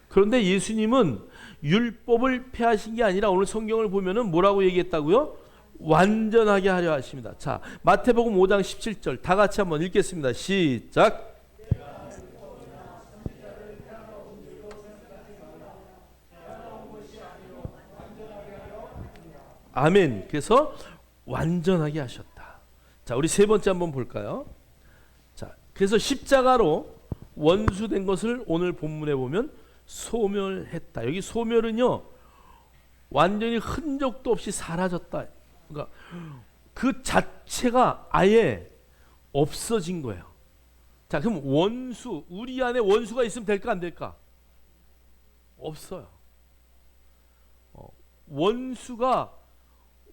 그런데 예수님은 율법을 폐하신 게 아니라 오늘 성경을 보면은 뭐라고 얘기했다고요? 완전하게 하려 하십니다. 자, 마태복음 5장 17절 다 같이 한번 읽겠습니다. 시작. 아멘. 그래서 완전하게 하셨다. 자, 우리 세 번째 한번 볼까요? 자, 그래서 십자가로 원수된 것을 오늘 본문에 보면 소멸했다. 여기 소멸은요, 완전히 흔적도 없이 사라졌다. 그러니까 그 자체가 아예 없어진 거예요. 자, 그럼 원수, 우리 안에 원수가 있으면 될까 안 될까? 없어요. 원수가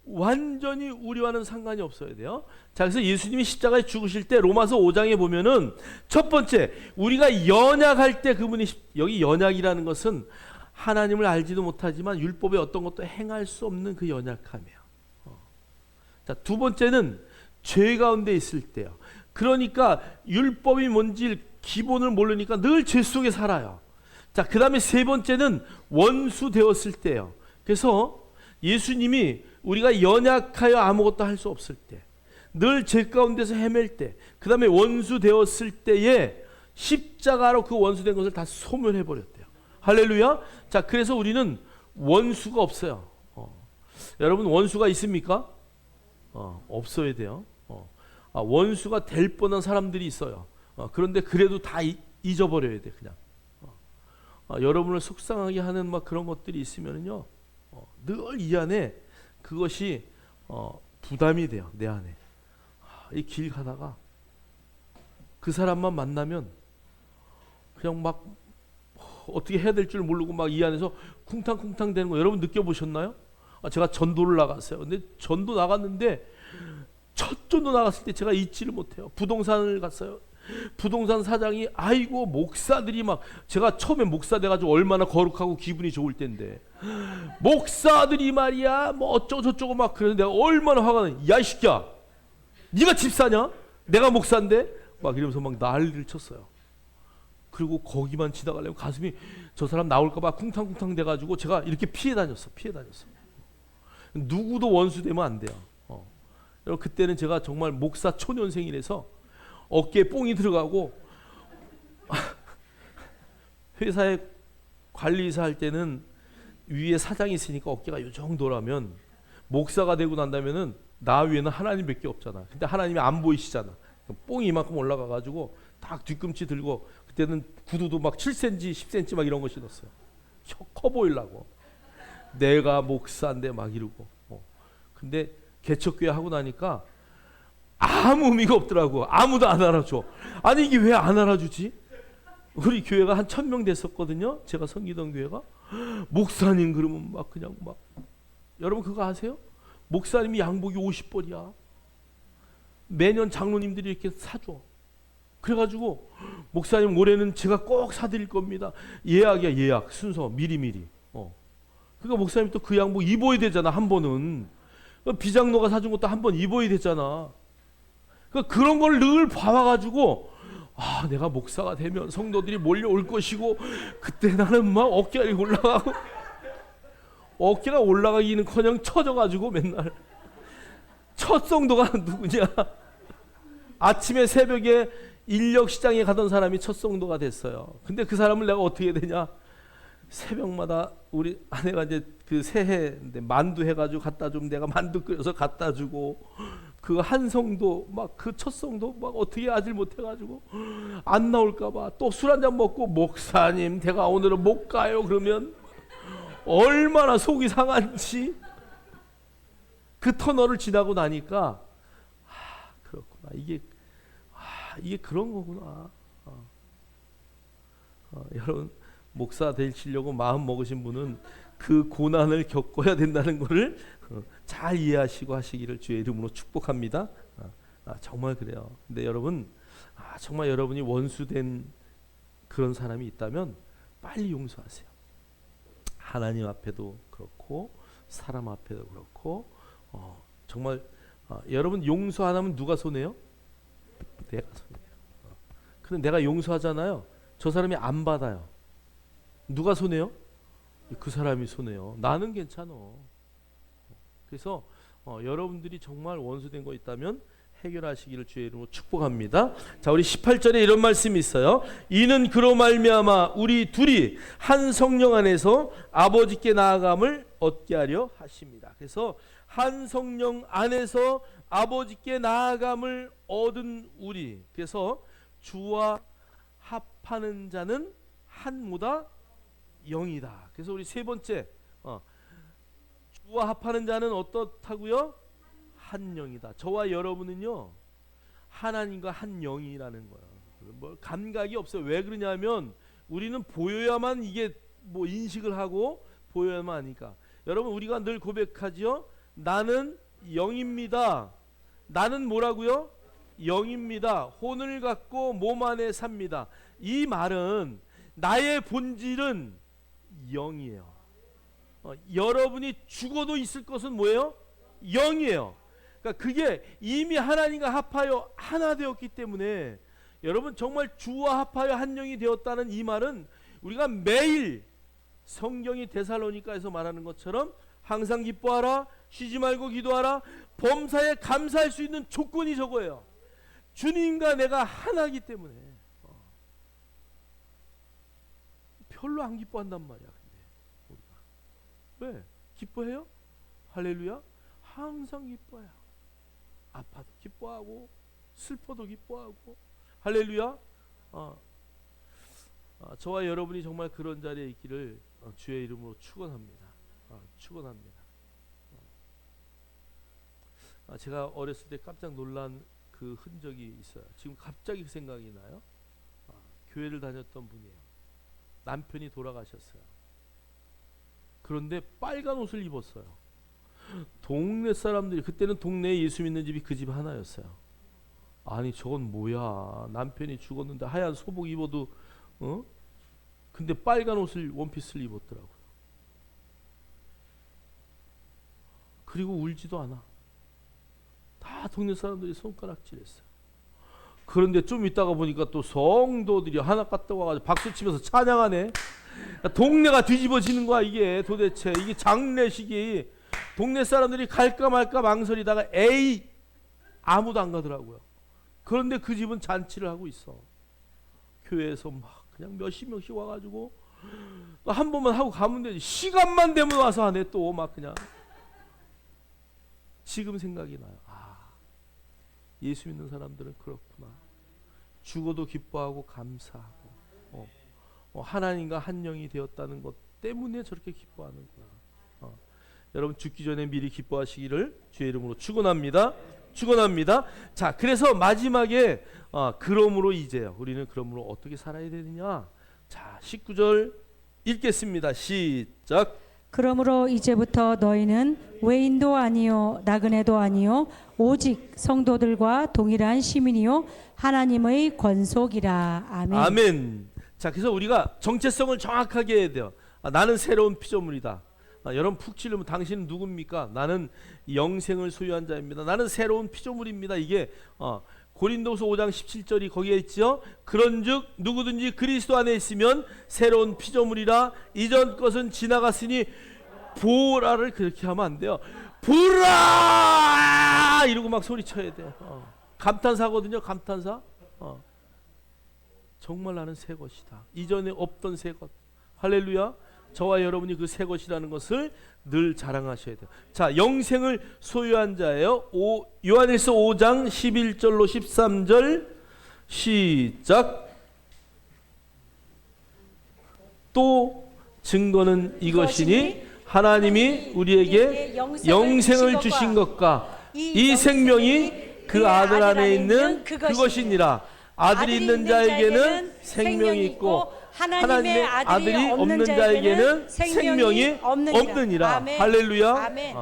완전히 우리와는 상관이 없어야 돼요. 자, 그래서 예수님이 십자가에 죽으실 때 로마서 5장에 보면은 첫 번째 우리가 연약할 때 그분이 여기 연약이라는 것은 하나님을 알지도 못하지만 율법의 어떤 것도 행할 수 없는 그 연약함이에요. 자, 두 번째는 죄 가운데 있을 때요. 그러니까 율법이 뭔지 기본을 모르니까 늘 죄 속에 살아요. 자, 그 다음에 세 번째는 원수 되었을 때요. 그래서 예수님이 우리가 연약하여 아무것도 할 수 없을 때, 늘 죄 가운데서 헤맬 때, 그 다음에 원수 되었을 때에 십자가로 그 원수된 것을 다 소멸해 버렸대요. 할렐루야. 자, 그래서 우리는 원수가 없어요. 여러분 원수가 있습니까? 없어야 돼요. 원수가 될 뻔한 사람들이 있어요. 그런데 그래도 다 잊어버려야 돼 그냥. 여러분을 속상하게 하는 막 그런 것들이 있으면요, 늘 이 안에 그것이 부담이 돼요. 내 안에. 이 길 가다가 그 사람만 만나면 그냥 막 어떻게 해야 될 줄 모르고 막 이 안에서 쿵탕쿵탕 되는 거 여러분 느껴보셨나요? 제가 전도를 나갔어요. 근데 전도 나갔는데 첫 전도 나갔을 때 제가 잊지를 못해요. 부동산을 갔어요. 부동산 사장이 아이고 목사들이 막 제가 처음에 목사 돼가지고 얼마나 거룩하고 기분이 좋을 텐데 목사들이 말이야 뭐 어쩌고 저쩌고 막 그러는데 내가 얼마나 화가 나. 야 이 새끼야 네가 집사냐? 내가 목사인데 막 이러면서 막 난리를 쳤어요. 그리고 거기만 지나가려면 가슴이 저 사람 나올까봐 쿵탕쿵탕 돼가지고 제가 이렇게 피해 다녔어. 누구도 원수 되면 안 돼요. 여러분 그때는 제가 정말 목사 초년생이라서 어깨에 뽕이 들어가고 회사에 관리사 할 때는 위에 사장이 있으니까 어깨가 이 정도라면 목사가 되고 난다면은 나 위에는 하나님밖에 없잖아. 근데 하나님이 안 보이시잖아. 뽕이 이만큼 올라가가지고 딱 뒤꿈치 들고 그때는 구두도 막 7cm, 10cm 막 이런 거 신었어요. 커 보이려고. 내가 목사인데 막 이러고. 근데 개척교회 하고 나니까 아무 의미가 없더라고. 아무도 안 알아줘. 아니 이게 왜 안 알아주지? 우리 교회가 한 1000명 됐었거든요. 제가 섬기던 교회가. 목사님 그러면 막 그냥 막 여러분 그거 아세요? 목사님이 양복이 50벌이야. 매년 장로님들이 이렇게 사줘. 그래가지고 목사님 올해는 제가 꼭 사드릴 겁니다. 예약이야 예약 순서 미리미리. 그러니까 목사님 또 그 양복 입어야 되잖아 한 번은. 비장로가 사준 것도 한 번 입어야 되잖아. 그러니까 그런 걸 늘 봐와가지고 내가 목사가 되면 성도들이 몰려올 것이고 그때 나는 막 어깨가 올라가고 어깨가 올라가기는커녕 처져가지고 맨날 첫 성도가 누구냐? 아침에 새벽에 인력시장에 가던 사람이 첫 성도가 됐어요. 근데 그 사람을 내가 어떻게 되냐? 새벽마다 우리 아내가 이제 그 새해 만두 해가지고 갖다 주면 내가 만두 끓여서 갖다 주고 그 한 성도 막 그 첫 성도 막 어떻게 아질 못해가지고 안 나올까봐 또 술 한잔 먹고 목사님 제가 오늘은 못 가요 그러면 얼마나 속이 상한지. 그 터널을 지나고 나니까 그렇구나 이게 그런 거구나. 여러분 목사 되시려고 마음 먹으신 분은 그 고난을 겪어야 된다는 것을 잘 이해하시고 하시기를 주의 이름으로 축복합니다. 정말 그래요. 근데 여러분 정말 여러분이 원수된 그런 사람이 있다면 빨리 용서하세요. 하나님 앞에도 그렇고 사람 앞에도 그렇고 정말 여러분 용서 안 하면 누가 손해요? 내가 손해요. 그럼 내가 용서하잖아요. 저 사람이 안 받아요. 누가 손해요? 그 사람이 손해요. 나는 괜찮아. 그래서 여러분들이 정말 원수된 거 있다면 해결하시기를 주의 이름으로 축복합니다. 자, 우리 18절에 이런 말씀이 있어요. 이는 그로 말미암아 우리 둘이 한 성령 안에서 아버지께 나아감을 얻게 하려 하십니다. 그래서 한 성령 안에서 아버지께 나아감을 얻은 우리. 그래서 주와 합하는 자는 한무다 영이다. 그래서 우리 세 번째 주와 합하는 자는 어떻다고요? 한 영이다. 저와 여러분은요 하나님과 한 영이라는 거예요. 뭐 감각이 없어요. 왜 그러냐면 우리는 보여야만 이게 뭐 인식을 하고 보여야만 하니까. 여러분 우리가 늘 고백하지요. 나는 영입니다. 나는 뭐라고요? 영입니다. 혼을 갖고 몸 안에 삽니다. 이 말은 나의 본질은 영이에요. 여러분이 죽어도 있을 것은 뭐예요? 영이에요. 그러니까 그게 이미 하나님과 합하여 하나 되었기 때문에 여러분 정말 주와 합하여 한 영이 되었다는 이 말은 우리가 매일 성경이 데살로니가에서 말하는 것처럼 항상 기뻐하라, 쉬지 말고 기도하라, 범사에 감사할 수 있는 조건이 저거예요. 주님과 내가 하나이기 때문에 별로 안 기뻐한단 말이야. 근데 우리가 왜 기뻐해요? 할렐루야. 항상 기뻐해요. 아파도 기뻐하고 슬퍼도 기뻐하고 할렐루야. 저와 여러분이 정말 그런 자리에 있기를 주의 이름으로 축원합니다. 축원합니다. 제가 어렸을 때 깜짝 놀란 그 흔적이 있어요. 지금 갑자기 그 생각이 나요. 교회를 다녔던 분이에요. 남편이 돌아가셨어요. 그런데 빨간 옷을 입었어요. 동네 사람들이, 그때는 동네에 예수 믿는 집이 그 집 하나였어요. 아니 저건 뭐야, 남편이 죽었는데 하얀 소복 입어도 근데 빨간 옷을, 원피스를 입었더라고요. 그리고 울지도 않아. 다 동네 사람들이 손가락질했어요. 그런데 좀 있다가 보니까 또 성도들이 하나 갔다 와가지고 박수치면서 찬양하네. 동네가 뒤집어지는 거야. 이게 도대체 이게 장례식이 동네 사람들이 갈까 말까 망설이다가 에이 아무도 안 가더라고요. 그런데 그 집은 잔치를 하고 있어. 교회에서 막 그냥 몇십 명씩 와가지고 또 한 번만 하고 가면 되지. 시간만 되면 와서 하네. 또 막 그냥. 지금 생각이 나요. 예수 믿는 사람들은 그렇구나. 죽어도 기뻐하고 감사하고 하나님과 한 영이 되었다는 것 때문에 저렇게 기뻐하는구나. 여러분 죽기 전에 미리 기뻐하시기를 주의 이름으로 축원합니다. 축원합니다. 자, 그래서 마지막에 그러므로 이제요. 우리는 그러므로 어떻게 살아야 되느냐? 자, 19절 읽겠습니다. 시작. 그러므로 이제부터 너희는 외인도 아니요 나그네도 아니요 오직 성도들과 동일한 시민이요 하나님의 권속이라. 아멘. 아멘. 자, 그래서 우리가 정체성을 정확하게 해야 돼요. 나는 새로운 피조물이다. 여러분 푹 찌르면 당신은 누굽니까? 나는 영생을 소유한 자입니다. 나는 새로운 피조물입니다. 이게 고린도서 5장 17절이 거기에 있죠. 그런즉 누구든지 그리스도 안에 있으면 새로운 피조물이라 이전 것은 지나갔으니 보라를 그렇게 하면 안 돼요. 보라 이러고 막 소리쳐야 돼요. 감탄사거든요. 감탄사. 정말 나는 새 것이다. 이전에 없던 새 것. 할렐루야. 저와 여러분이 그 새 것이라는 것을 늘 자랑하셔야 돼요. 자, 영생을 소유한 자예요. 요한일서 5장 11절로 13절 시작. 또 증거는 이것이니 하나님이 우리에게 영생을 주신 것과 이 생명이 그 아들 안에 있는 그것이니라. 아들이 있는 자에게는 생명이 있고 하나님의 아들이 없는 자에게는 생명이 없느니라. 아멘. 할렐루야. 아멘.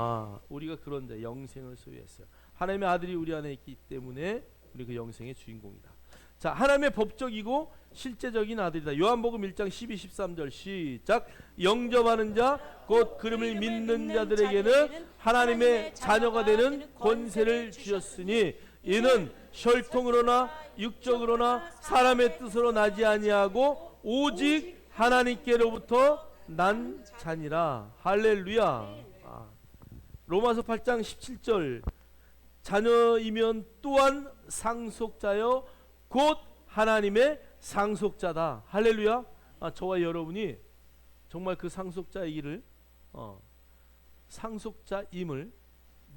우리가 그런 자, 영생을 소유했어요. 하나님의 아들이 우리 안에 있기 때문에 우리 그 영생의 주인공이다. 자, 하나님의 법적이고 실제적인 아들이다. 요한복음 1장 12, 13절 시작. 영접하는 자 곧 그름을 믿는 자들에게는 하나님의 자녀가 되는 권세를 주셨으니 이는 혈통으로나 육적으로나 사람의 뜻으로 나지 아니하고 오직 하나님께로부터 난 자니라. 할렐루야. 로마서 8장 17절 자녀이면 또한 상속자여 곧 하나님의 상속자다. 할렐루야. 저와 여러분이 정말 그 상속자이기를 상속자임을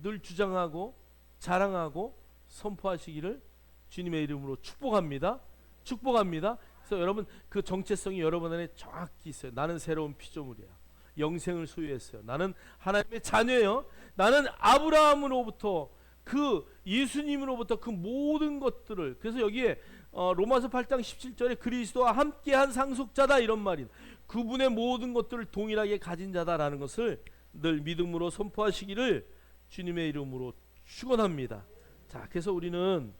늘 주장하고 자랑하고 선포하시기를 주님의 이름으로 축복합니다. 축복합니다. 그래서 여러분 그 정체성이 여러분 안에 정확히 있어요. 나는 새로운 피조물이야. 영생을 소유했어요. 나는 하나님의 자녀예요. 나는 아브라함으로부터 그 예수님으로부터 그 모든 것들을, 그래서 여기에 로마서 8장 17절에 그리스도와 함께한 상속자다 이런 말인, 그분의 모든 것들을 동일하게 가진 자다라는 것을 늘 믿음으로 선포하시기를 주님의 이름으로 축원합니다. 자, 그래서 우리는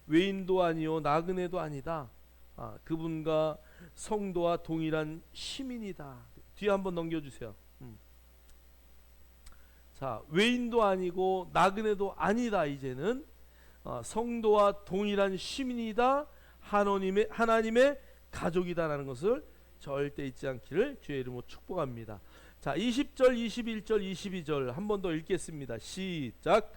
외인도 아니요 나그네도 아니다. 그분과 성도와 동일한 시민이다. 뒤에 한번 넘겨주세요. 자, 외인도 아니고 나그네도 아니다. 이제는 성도와 동일한 시민이다. 하나님의 가족이다라는 것을 절대 잊지 않기를 주의 이름으로 축복합니다. 자, 20절, 21절, 22절 한 번 더 읽겠습니다. 시작.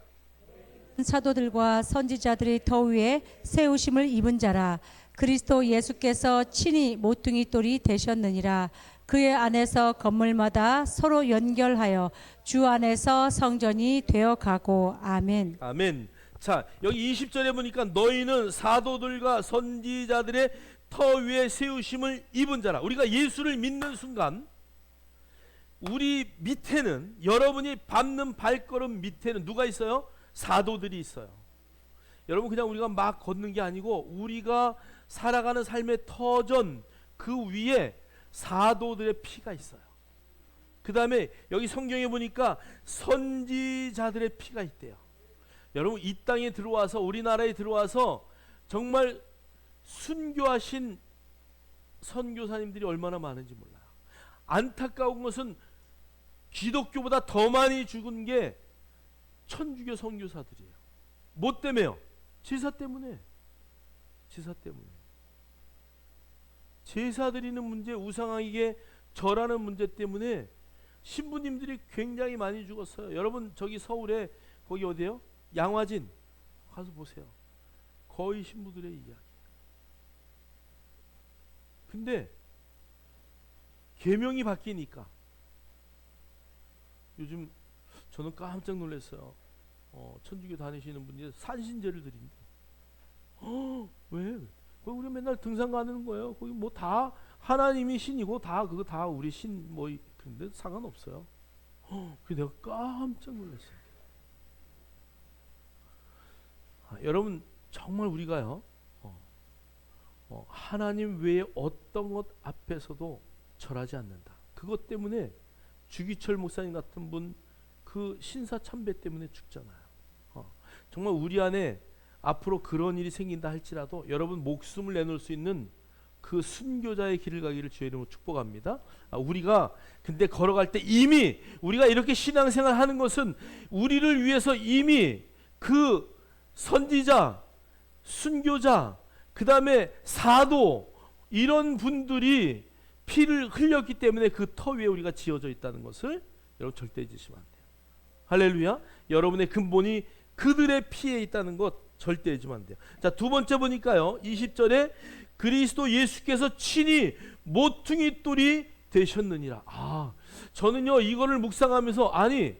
사도들과 선지자들이 더 위에 세우심을 입은 자라. 그리스도 예수께서 친히 모퉁이 돌이 되셨느니라. 그의 안에서 건물마다 서로 연결하여 주 안에서 성전이 되어가고. 아멘. 아멘. 자, 여기 20절에 보니까 너희는 사도들과 선지자들의 터 위에 세우심을 입은 자라. 우리가 예수를 믿는 순간 우리 밑에는, 여러분이 밟는 발걸음 밑에는 누가 있어요? 사도들이 있어요. 여러분, 그냥 우리가 막 걷는 게 아니고 우리가 살아가는 삶의 터전 그 위에 사도들의 피가 있어요. 그 다음에 여기 성경에 보니까 선지자들의 피가 있대요. 여러분, 이 땅에 들어와서, 우리나라에 들어와서 정말 순교하신 선교사님들이 얼마나 많은지 몰라요. 안타까운 것은 기독교보다 더 많이 죽은 게 천주교 선교사들이에요. 뭐 때문에요? 제사 때문에. 제사 때문에. 제사 드리는 문제, 우상에게 절하는 문제 때문에 신부님들이 굉장히 많이 죽었어요. 여러분, 저기 서울에 거기 어디예요? 양화진 가서 보세요. 거의 신부들의 이야기. 근데 계명이 바뀌니까 요즘 저는 깜짝 놀랐어요. 천주교 다니시는 분이 산신제를 드린대. 왜? 거기 우리 맨날 등산 가는 거예요. 거기 뭐 다 하나님이 신이고 다 그거 다 우리 신 뭐 그런데 상관없어요. 그 내가 깜짝 놀랐어요. 여러분, 정말 우리가요, 하나님 외에 어떤 것 앞에서도 절하지 않는다. 그것 때문에 주기철 목사님 같은 분 그 신사참배 때문에 죽잖아요. 정말 우리 안에 앞으로 그런 일이 생긴다 할지라도 여러분 목숨을 내놓을 수 있는 그 순교자의 길을 가기를 주의 이름으로 축복합니다. 우리가 근데 걸어갈 때 이미 우리가 이렇게 신앙생활 하는 것은 우리를 위해서 이미 그 선지자, 순교자, 그 다음에 사도, 이런 분들이 피를 흘렸기 때문에 그 터 위에 우리가 지어져 있다는 것을 여러분 절대 잊으시면 안 돼요. 할렐루야. 여러분의 근본이 그들의 피에 있다는 것 절대 잊으면 안 돼요. 자, 두 번째 보니까요, 20절에 그리스도 예수께서 친히 모퉁이 돌이 되셨느니라. 저는요 이거를 묵상하면서, 아니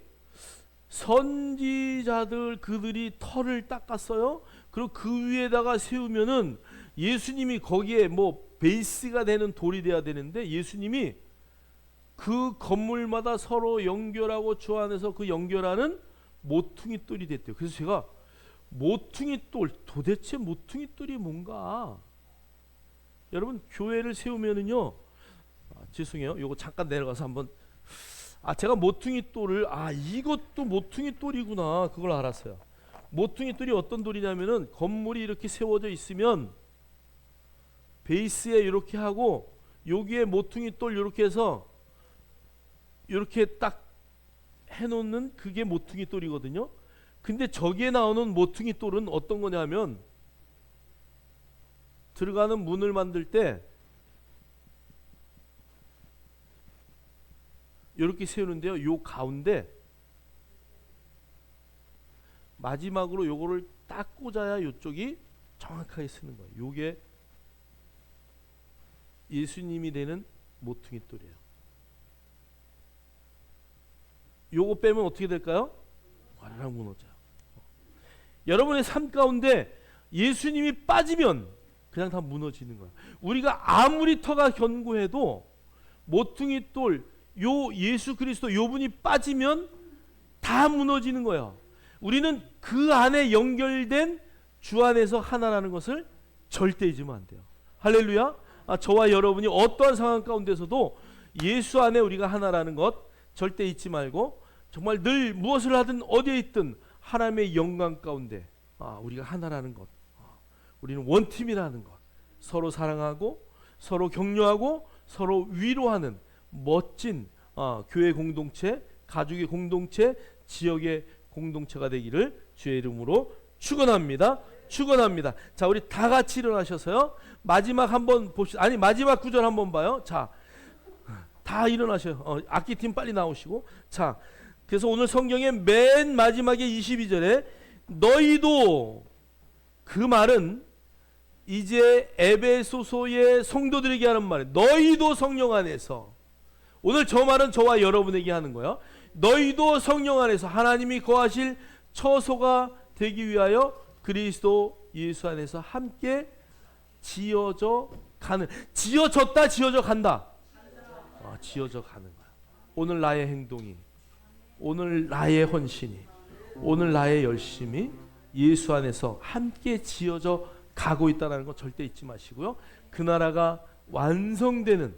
선지자들 그들이 터를 닦았어요. 그리고 그 위에다가 세우면은 예수님이 거기에 뭐 베이스가 되는 돌이 돼야 되는데, 예수님이 그 건물마다 서로 연결하고 주 안에서 그 연결하는 모퉁이 돌이 됐대요. 그래서 제가 모퉁이 돌, 도대체 모퉁이 돌이 뭔가? 여러분, 교회를 세우면은요, 죄송해요, 요거 잠깐 내려가서 한번, 제가 모퉁이 돌을, 이것도 모퉁이 돌이구나, 그걸 알았어요. 모퉁이 돌이 어떤 돌이냐면은, 건물이 이렇게 세워져 있으면 베이스에 이렇게 하고 여기에 모퉁이 돌 이렇게 해서 이렇게 딱 해놓는 그게 모퉁이 돌이거든요. 근데 저기에 나오는 모퉁이 돌은 어떤 거냐면, 들어가는 문을 만들 때 이렇게 세우는데요, 요 가운데 마지막으로 요거를 딱 꽂아야 요쪽이 정확하게 쓰는 거예요. 요게 예수님이 되는 모퉁이 돌이에요. 요거 빼면 어떻게 될까요? 와르르 무너져요. 여러분의 삶 가운데 예수님이 빠지면 그냥 다 무너지는 거예요. 우리가 아무리 터가 견고해도 모퉁이 돌, 요 예수 그리스도 요 분이 빠지면 다 무너지는 거예요. 우리는 그 안에 연결된 주 안에서 하나라는 것을 절대 잊으면 안 돼요. 할렐루야. 저와 여러분이 어떠한 상황 가운데서도 예수 안에 우리가 하나라는 것 절대 잊지 말고, 정말 늘 무엇을 하든 어디에 있든 하나님의 영광 가운데 우리가 하나라는 것, 우리는 원팀이라는 것, 서로 사랑하고 서로 격려하고 서로 위로하는 멋진 교회 공동체, 가족의 공동체, 지역의 공동체가 되기를 주의 이름으로 축원합니다. 축원합니다. 자, 우리 다 같이 일어나셔서요, 마지막 한번 봅시다. 아니, 마지막 구절 한번 봐요. 자, 다 일어나셔요. 악기팀 빨리 나오시고. 자, 그래서 오늘 성경의 맨 마지막에 22절에 너희도, 그 말은 이제 에베소서의 성도들에게 하는 말이에요. 너희도 성령 안에서, 오늘 저 말은 저와 여러분에게 하는 거예요. 너희도 성령 안에서 하나님이 거하실 처소가 되기 위하여 그리스도 예수 안에서 함께 지어져 가는, 지어졌다, 지어져 간다. 지어져 가는 거야. 오늘 나의 행동이, 오늘 나의 헌신이, 오늘 나의 열심이 예수 안에서 함께 지어져 가고 있다는 거 절대 잊지 마시고요. 그 나라가 완성되는,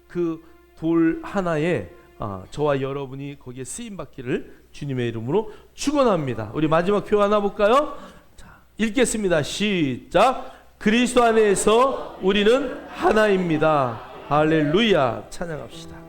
그 돌 하나에 저와 여러분이 거기에 쓰임 받기를 주님의 이름으로 축원합니다. 우리 마지막 표 하나 볼까요? 자, 읽겠습니다. 시작. 그리스도 안에서 우리는 하나입니다. 할렐루야. 찬양합시다.